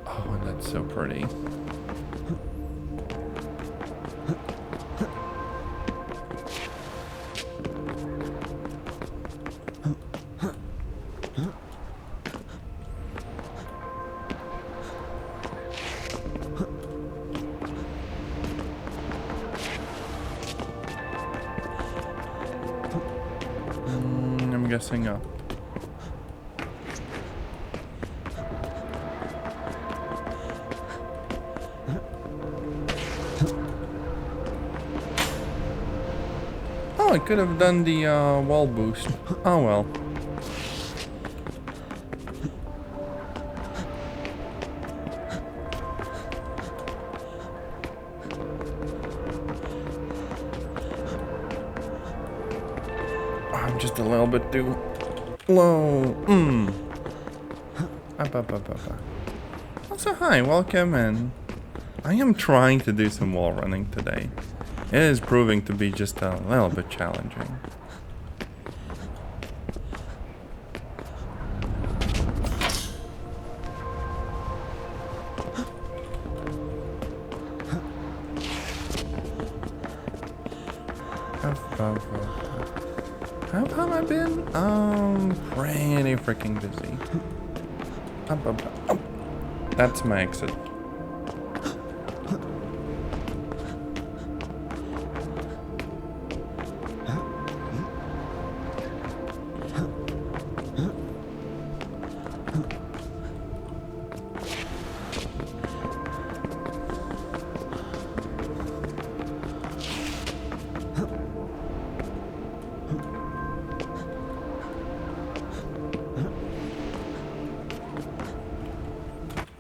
Oh, that's so pretty. progressing up. Oh, I could have done the wall boost. Oh well. I'm just a little bit too low. Up. Also, hi, welcome in. I am trying to do some wall running today. It is proving to be just a little bit challenging. How have I been? Pretty freaking busy. Up. That's my exit.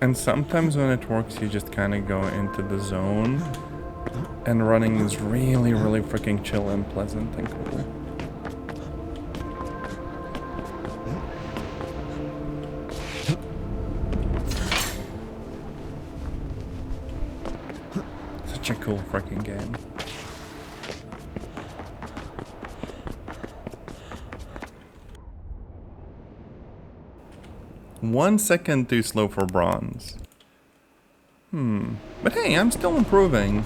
And sometimes when it works, you just kind of go into the zone, and running is really, really freaking chill and pleasant and cool. Such a cool freaking game. One second too slow for bronze. But hey, I'm still improving.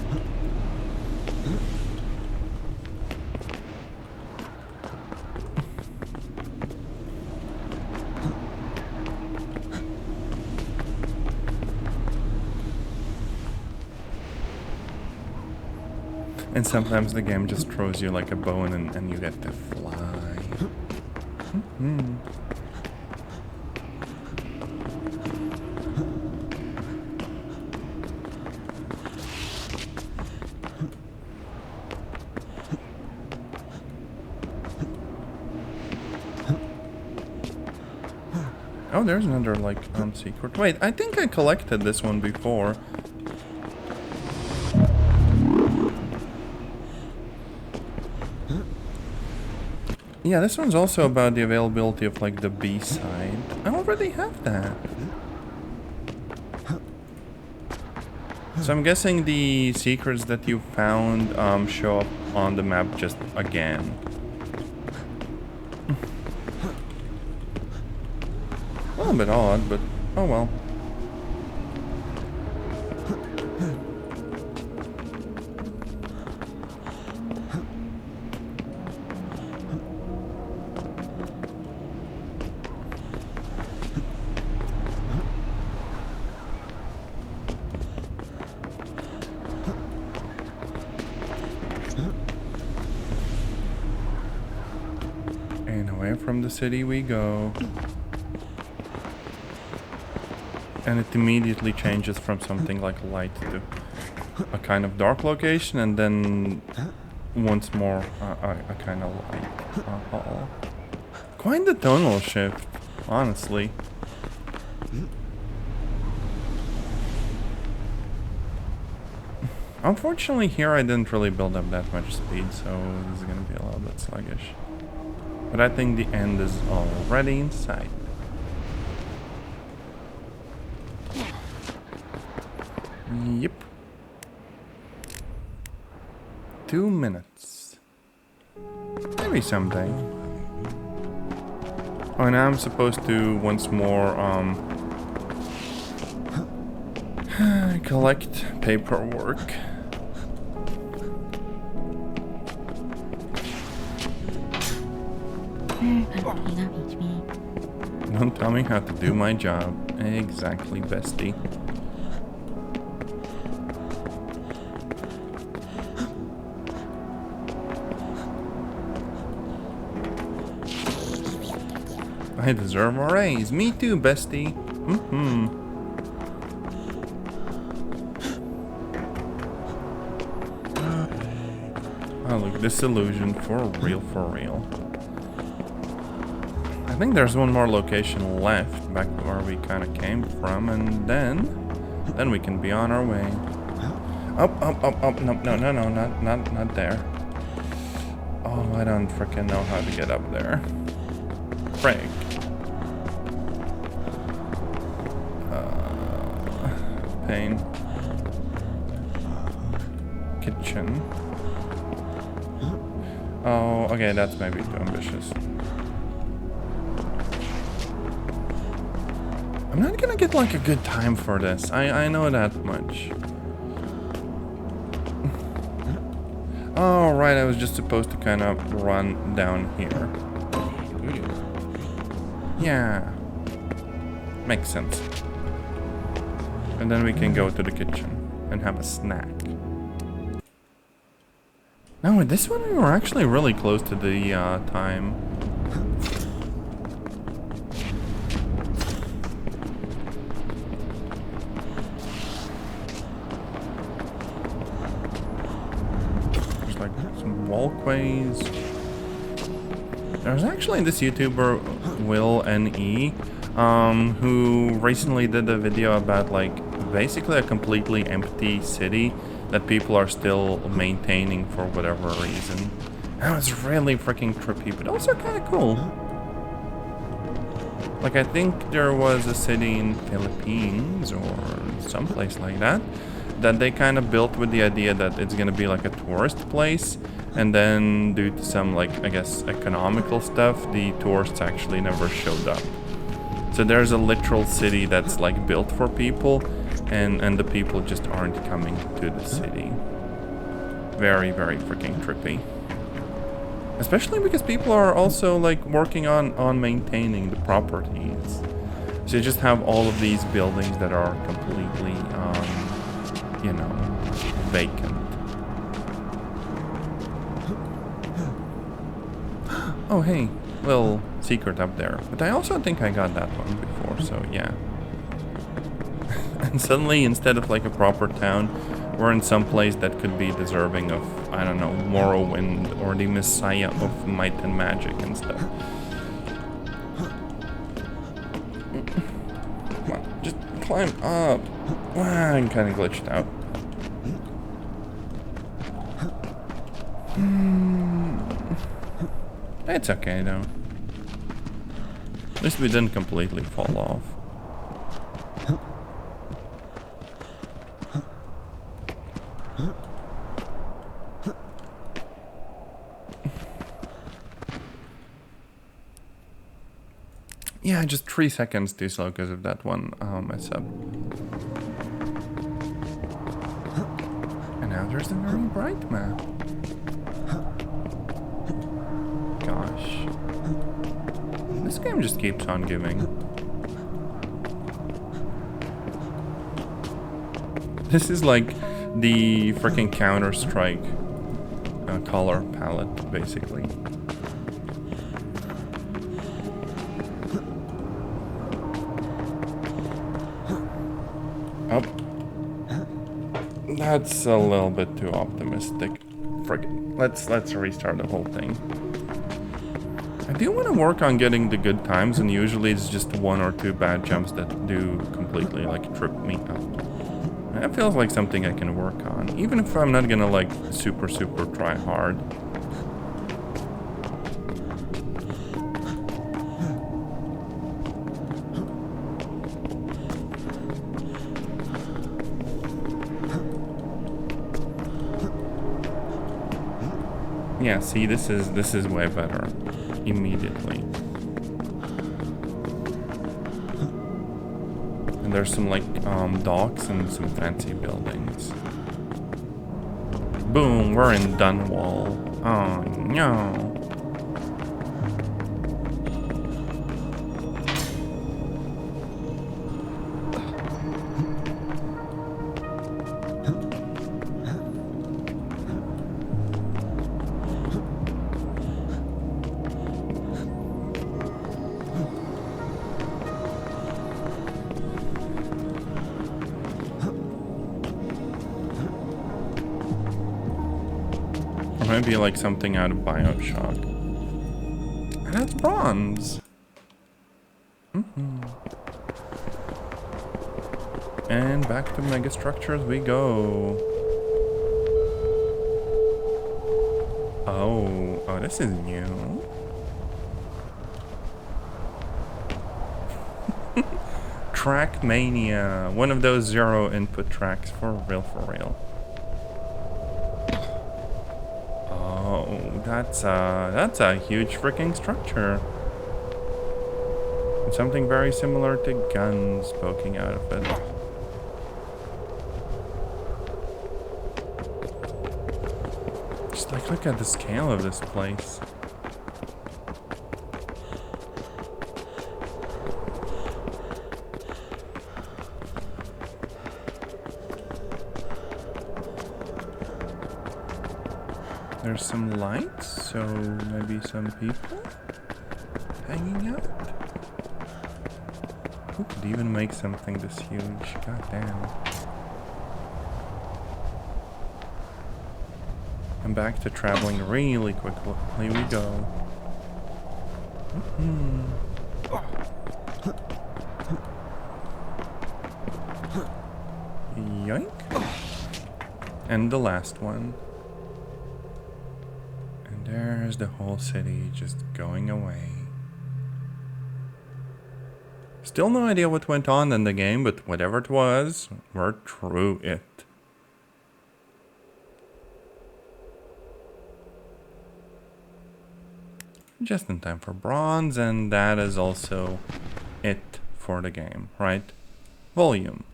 And sometimes the game just throws you like a bone and you get to fly. Oh, there's another, like, secret. Wait, I think I collected this one before. Yeah, this one's also about the availability of, like, the B-side. I already have that. So I'm guessing the secrets that you found show up on the map just again. A little bit odd, but oh well. And away from the city we go. And it immediately changes from something like light to a kind of dark location, and then once more a kind of light. Quite the tonal shift, honestly. Unfortunately here I didn't really build up that much speed, so this is gonna be a little bit sluggish. But I think the end is already in sight. Yep. 2 minutes. Maybe someday. Oh, and I'm supposed to once more collect paperwork. Don't tell me how to do my job. Exactly, bestie. I deserve a raise. Me too, bestie. Oh, look, this illusion for real, for real. I think there's one more location left back where we kind of came from, and then we can be on our way. Up. No, not there. Oh, I don't freaking know how to get up there. Frick. Pain. Kitchen. Oh, okay, that's maybe too ambitious. I'm not gonna get like a good time for this. I know that much. Oh, right, I was just supposed to kind of run down here. Yeah. Makes sense. And then we can go to the kitchen and have a snack. No, with this one we were actually really close to the time. There's like some walkways. There's actually this YouTuber, Will NE, who recently did a video about like basically a completely empty city that people are still maintaining for whatever reason. That was really freaking trippy, but also kind of cool. Like, I think there was a city in Philippines or someplace like that they kind of built with the idea that it's gonna be like a tourist place, and then due to some, like, I guess economical stuff, the tourists actually never showed up. So there's a literal city that's like built for people, and the people just aren't coming to the city. Very, very freaking trippy. Especially because people are also like working on maintaining the properties. So you just have all of these buildings that are completely, you know, vacant. Oh, hey, little secret up there. But I also think I got that one before, so yeah. And suddenly, instead of like a proper town, we're in some place that could be deserving of, I don't know, Morrowind or the Messiah of Might and Magic and stuff. Come on, just climb up. I'm kind of glitched out. It's okay though. At least we didn't completely fall off. Yeah, just 3 seconds too slow because of that one mess up. And now there's a very bright map. Gosh. This game just keeps on giving. This is like the freaking Counter-Strike color palette, basically. Oh. That's a little bit too optimistic. Frick. Let's restart the whole thing. I do want to work on getting the good times, and usually it's just 1 or 2 bad jumps that do completely like trip me up. That feels like something I can work on, even if I'm not gonna like super try hard. Yeah, see, this is way better. Immediately. And there's some like docks and some fancy buildings. Boom, we're in Dunwall. Oh no. Maybe like something out of BioShock. And that's bronze. And back to megastructures we go. Oh, this is new. Trackmania. One of those zero input tracks, for real. Oh, that's a huge freaking structure. And something very similar to guns poking out of it. Just like, look at the scale of this place. There's some lights, so maybe some people hanging out. Who could even make something this huge? God damn. And back to traveling really quickly we go. Yoink. And the last one. And there's the whole city just going away. Still no idea what went on in the game, but whatever it was, we're through it. Just in time for bronze, and that is also it for the game, right? Volume.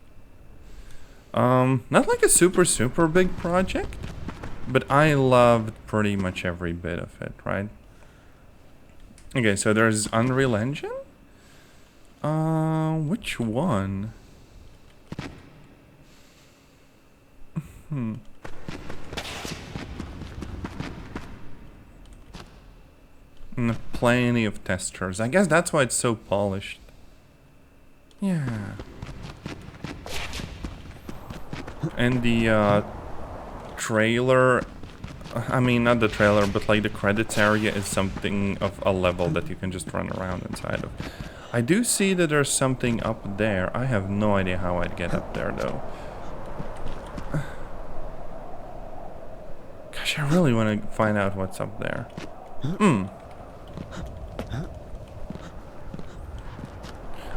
Not like a super big project, but I loved pretty much every bit of it, right? Okay, so there's Unreal Engine? Which one? Plenty of testers. I guess that's why it's so polished. Yeah. And the trailer, I mean not the trailer, but like the credits area is something of a level that you can just run around inside of. I do see that there's something up there. I have no idea how I'd get up there though. Gosh, I really want to find out what's up there.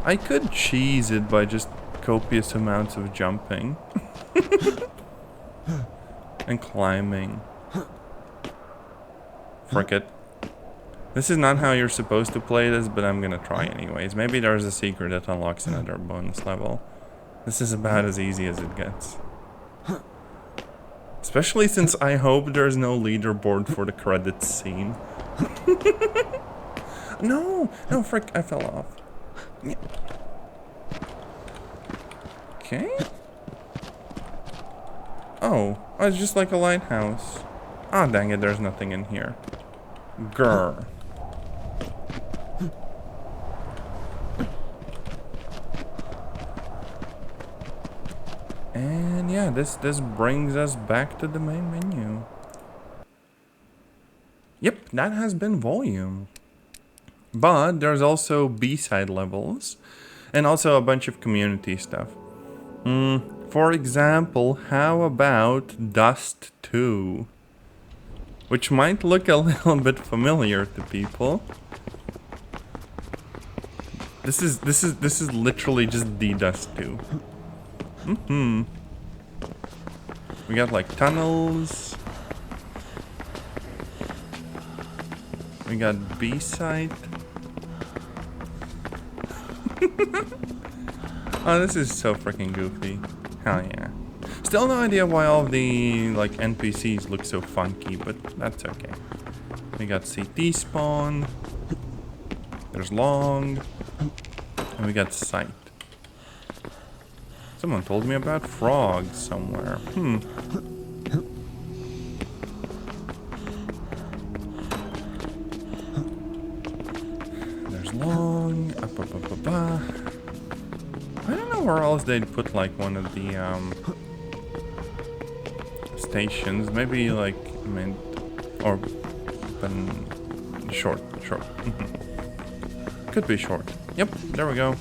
I could cheese it by just copious amounts of jumping. And climbing. Frick it. This is not how you're supposed to play this, but I'm gonna try anyways. Maybe there's a secret that unlocks another bonus level. This is about as easy as it gets. Especially since I hope there's no leaderboard for the credits scene. No, frick, I fell off. Yeah. Okay. Oh, it's just like a lighthouse. Ah, dang it, there's nothing in here. Grr. And yeah, this brings us back to the main menu. Yep, that has been volume. But there's also B-side levels and also a bunch of community stuff. For example, how about Dust 2? Which might look a little bit familiar to people. This is literally just the Dust 2. We got like tunnels. We got B-side. Oh, this is so freaking goofy. Hell yeah. Still no idea why all the like NPCs look so funky, but that's okay. We got CT spawn. There's long. And we got sight. Someone told me about frogs somewhere. There's long. I don't know where else they'd put like one of the stations. Maybe like, I mean, Or short. Could be short. Yep, there we go.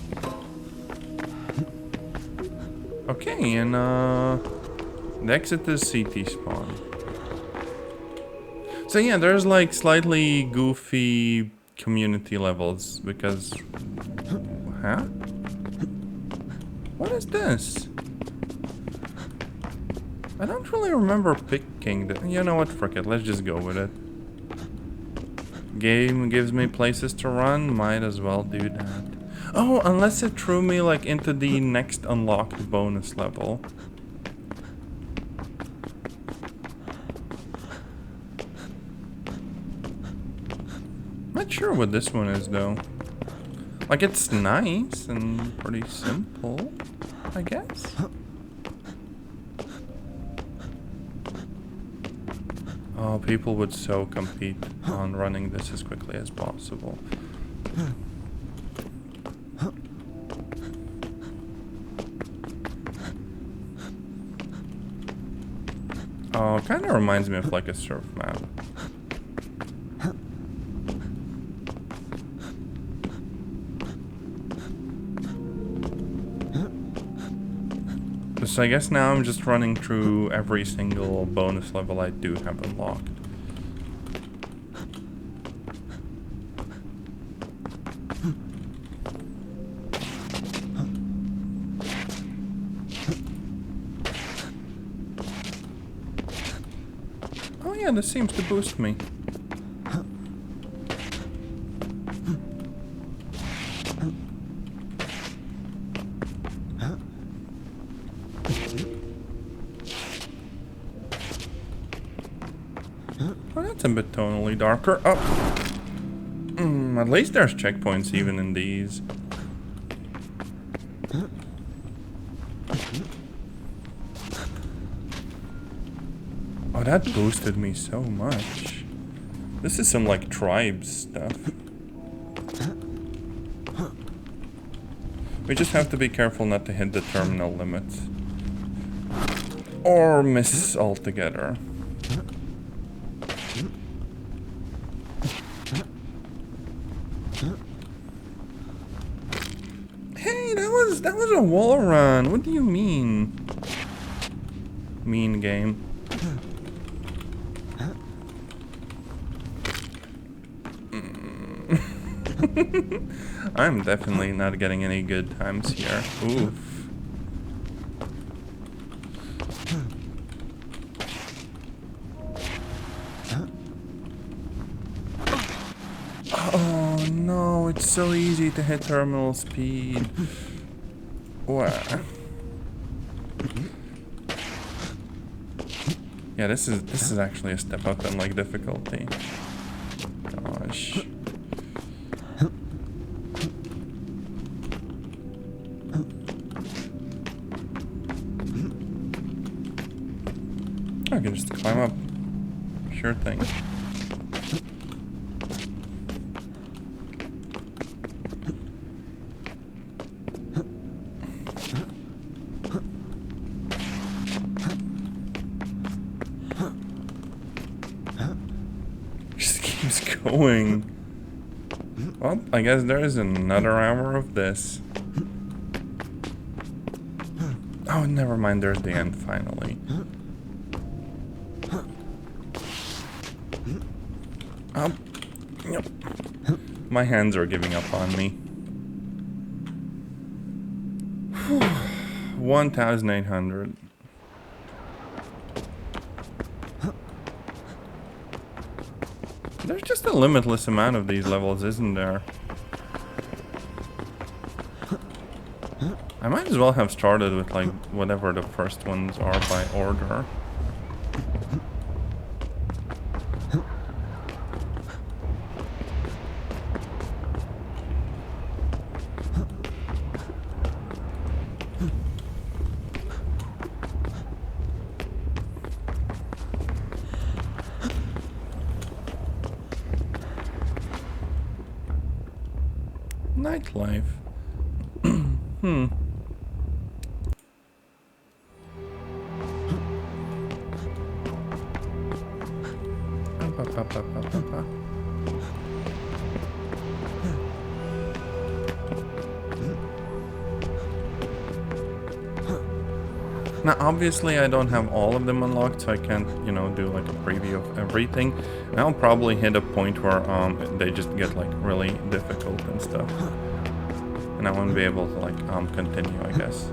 Okay, and the exit is CT spawn. So yeah, there's like slightly goofy community levels because... Huh? What is this? I don't really remember picking the... You know what, frick it, let's just go with it. Game gives me places to run, might as well do that. Oh, unless it threw me like into the next unlocked bonus level. Not sure what this one is though. Like it's nice and pretty simple, I guess. Oh, people would so compete on running this as quickly as possible. Oh, kind of reminds me of like a surf map. So I guess now I'm just running through every single bonus level I do have unlocked. Oh yeah, this seems to boost me. Oh, that's a bit tonally darker. Oh! At least there's checkpoints even in these. Oh, that boosted me so much. This is some like tribes stuff. We just have to be careful not to hit the terminal limit. Or miss altogether. Hey, that was a wall run. What do you mean? Mean game. I'm definitely not getting any good times here. Oof. Oh no, it's so easy to hit terminal speed. What? Yeah, this is actually a step up in like difficulty. Gosh. I can just climb up. Sure thing. Just keeps going. Well, I guess there's another hour of this. Oh, never mind, there's the end finally. Yep. My hands are giving up on me. 1,800. There's just a limitless amount of these levels, isn't there? I might as well have started with like whatever the first ones are by order. Nightlife. Now, obviously, I don't have all of them unlocked, so I can't, you know, do like a preview of everything. And I'll probably hit a point where they just get like really difficult and stuff, and I won't be able to like continue, I guess.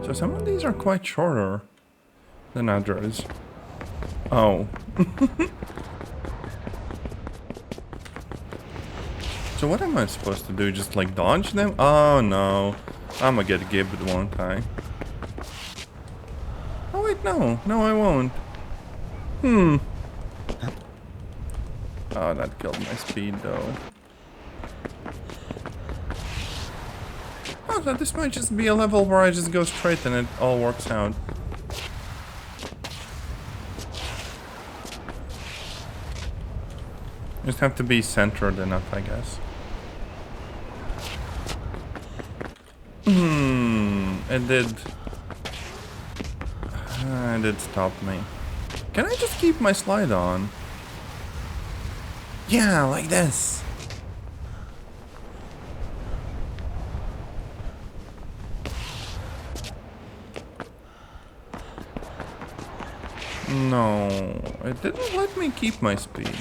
So some of these are quite shorter than others. Oh. So what am I supposed to do? Just like dodge them? Oh no. I'm gonna get gibbed, won't I? Oh wait, no. No, I won't. Oh, that killed my speed though. Oh, so this might just be a level where I just go straight and it all works out. Just have to be centered enough, I guess. It did stop me. Can I just keep my slide on? Yeah, like this. No, it didn't let me keep my speed.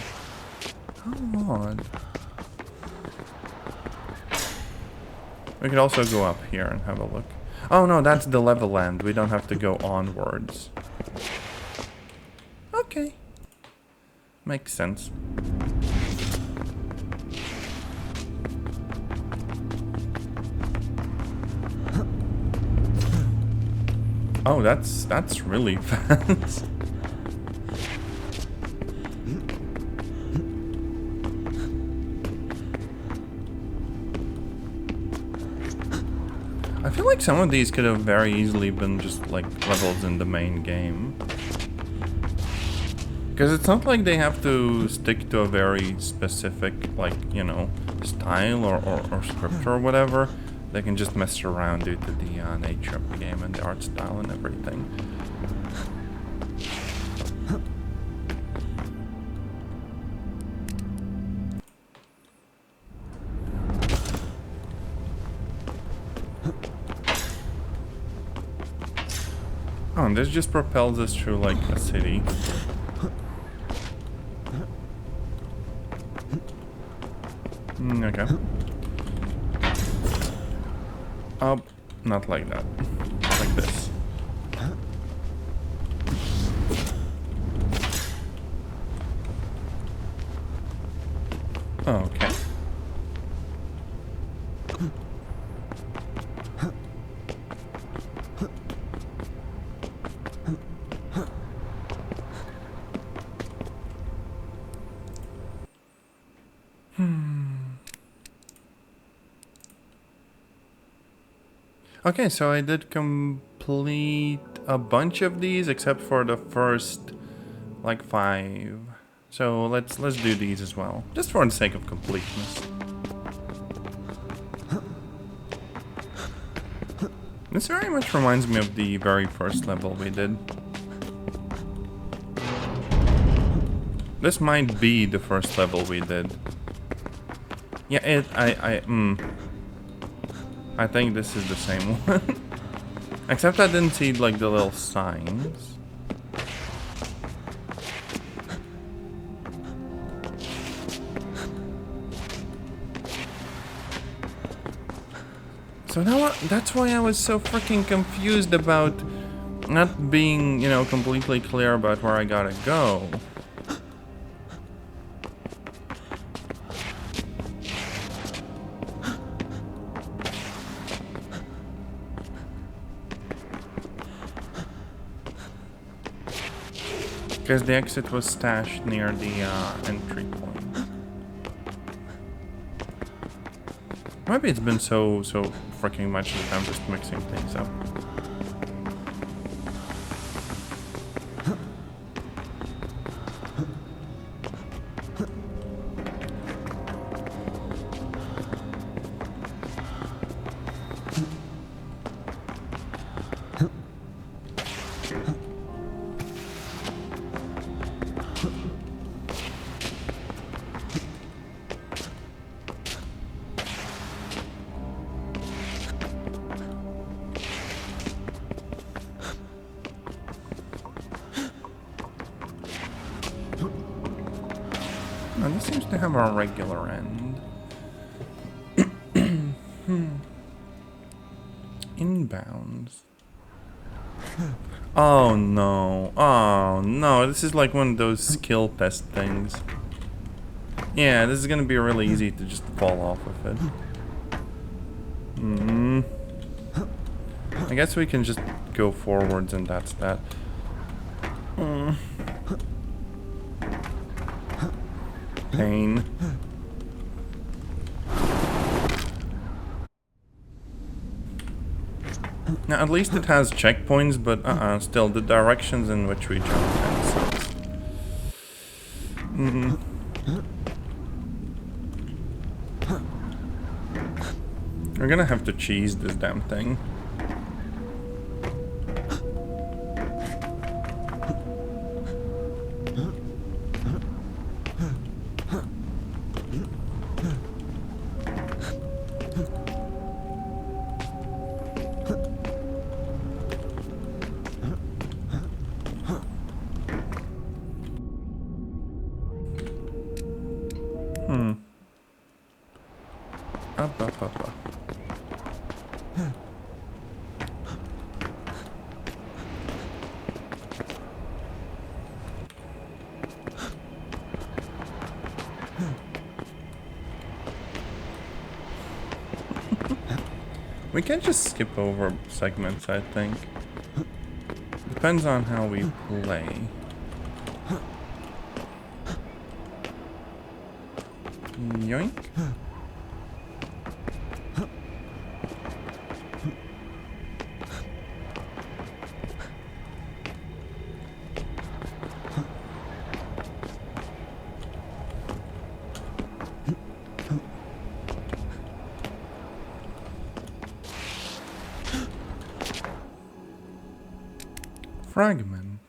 How odd. We could also go up here and have a look. Oh no, that's the level end. We don't have to go onwards. Okay. Makes sense. Oh, that's really fast. I feel like some of these could have very easily been just like levels in the main game. Because it's not like they have to stick to a very specific, like, you know, style or script or whatever. They can just mess around due to the nature of the game and the art style and everything. Oh, and this just propels us through like a city. Okay. Not like that. Like this. Okay. Okay, so I did complete a bunch of these except for the first like 5. So let's do these as well, just for the sake of completeness. This very much reminds me of the very first level we did. This might be the first level we did. Yeah, I think this is the same one. Except I didn't see like the little signs. So now that's why I was so freaking confused about not being, you know, completely clear about where I gotta go. Because the exit was stashed near the entry point. Maybe it's been so freaking much that I'm just mixing things up. And this seems to have a regular end. Inbounds. Oh no. Oh no. This is like one of those skill test things. Yeah, this is gonna be really easy to just fall off of it. I guess we can just go forwards and that's that. Pain. Now, at least it has checkpoints, but still, the directions in which we jump kind of sucks. We're gonna have to cheese this damn thing. Up. We can just skip over segments, I think. Depends on how we play. Yoink. Fragment.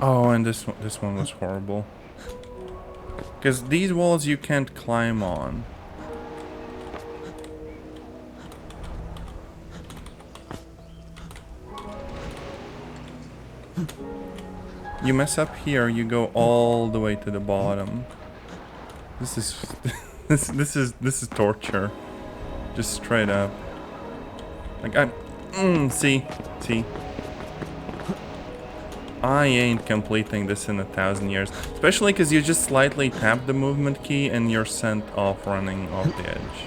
Oh, and this one was horrible. Because these walls you can't climb on. You mess up here, you go all the way to the bottom. This is this is torture. Just straight up. Like see. I ain't completing this in 1,000 years. Especially because you just slightly tap the movement key and you're sent off running off the edge.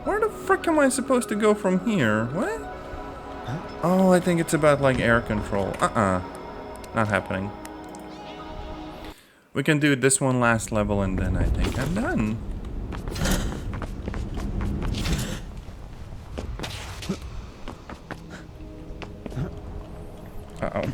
Where the frick am I supposed to go from here? What? Oh, I think it's about like air control. Not happening. We can do this one last level and then I think I'm done. Uh-oh.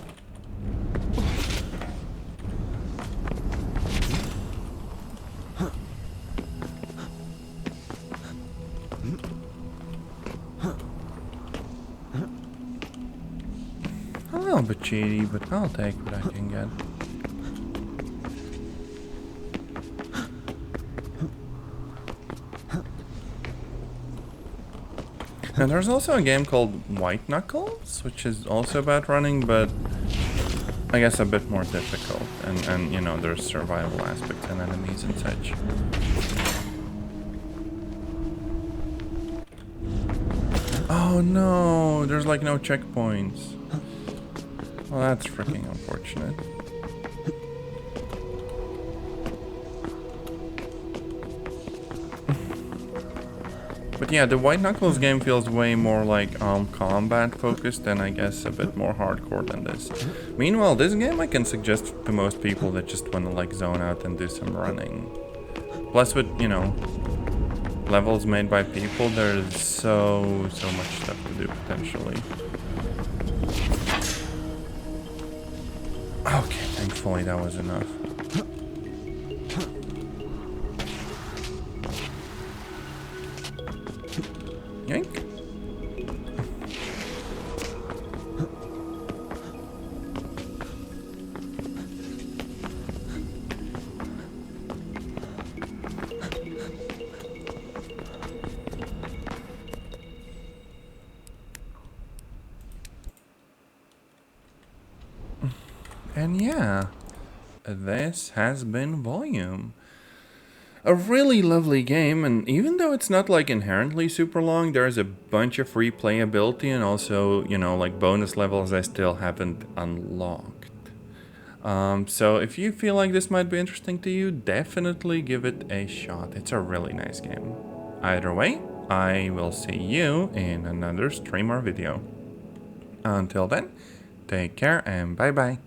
A little bit cheaty, but I'll take what I can get. And there's also a game called White Knuckles, which is also about running, but I guess a bit more difficult. And you know, there's survival aspects and enemies and such. Oh no, there's like no checkpoints. Well, that's freaking unfortunate. But yeah, the White Knuckles game feels way more like combat focused and I guess a bit more hardcore than this. Meanwhile, this game I can suggest to most people that just want to like zone out and do some running. Plus with, you know, levels made by people, there's so much stuff to do potentially. Okay, thankfully that was enough. Yank. And yeah, this has been Volume. A really lovely game, and even though it's not like inherently super long, there's a bunch of free playability and also, like bonus levels I still haven't unlocked. So if you feel like this might be interesting to you, definitely give it a shot. It's a really nice game. Either way, I will see you in another stream or video. Until then, take care and bye bye.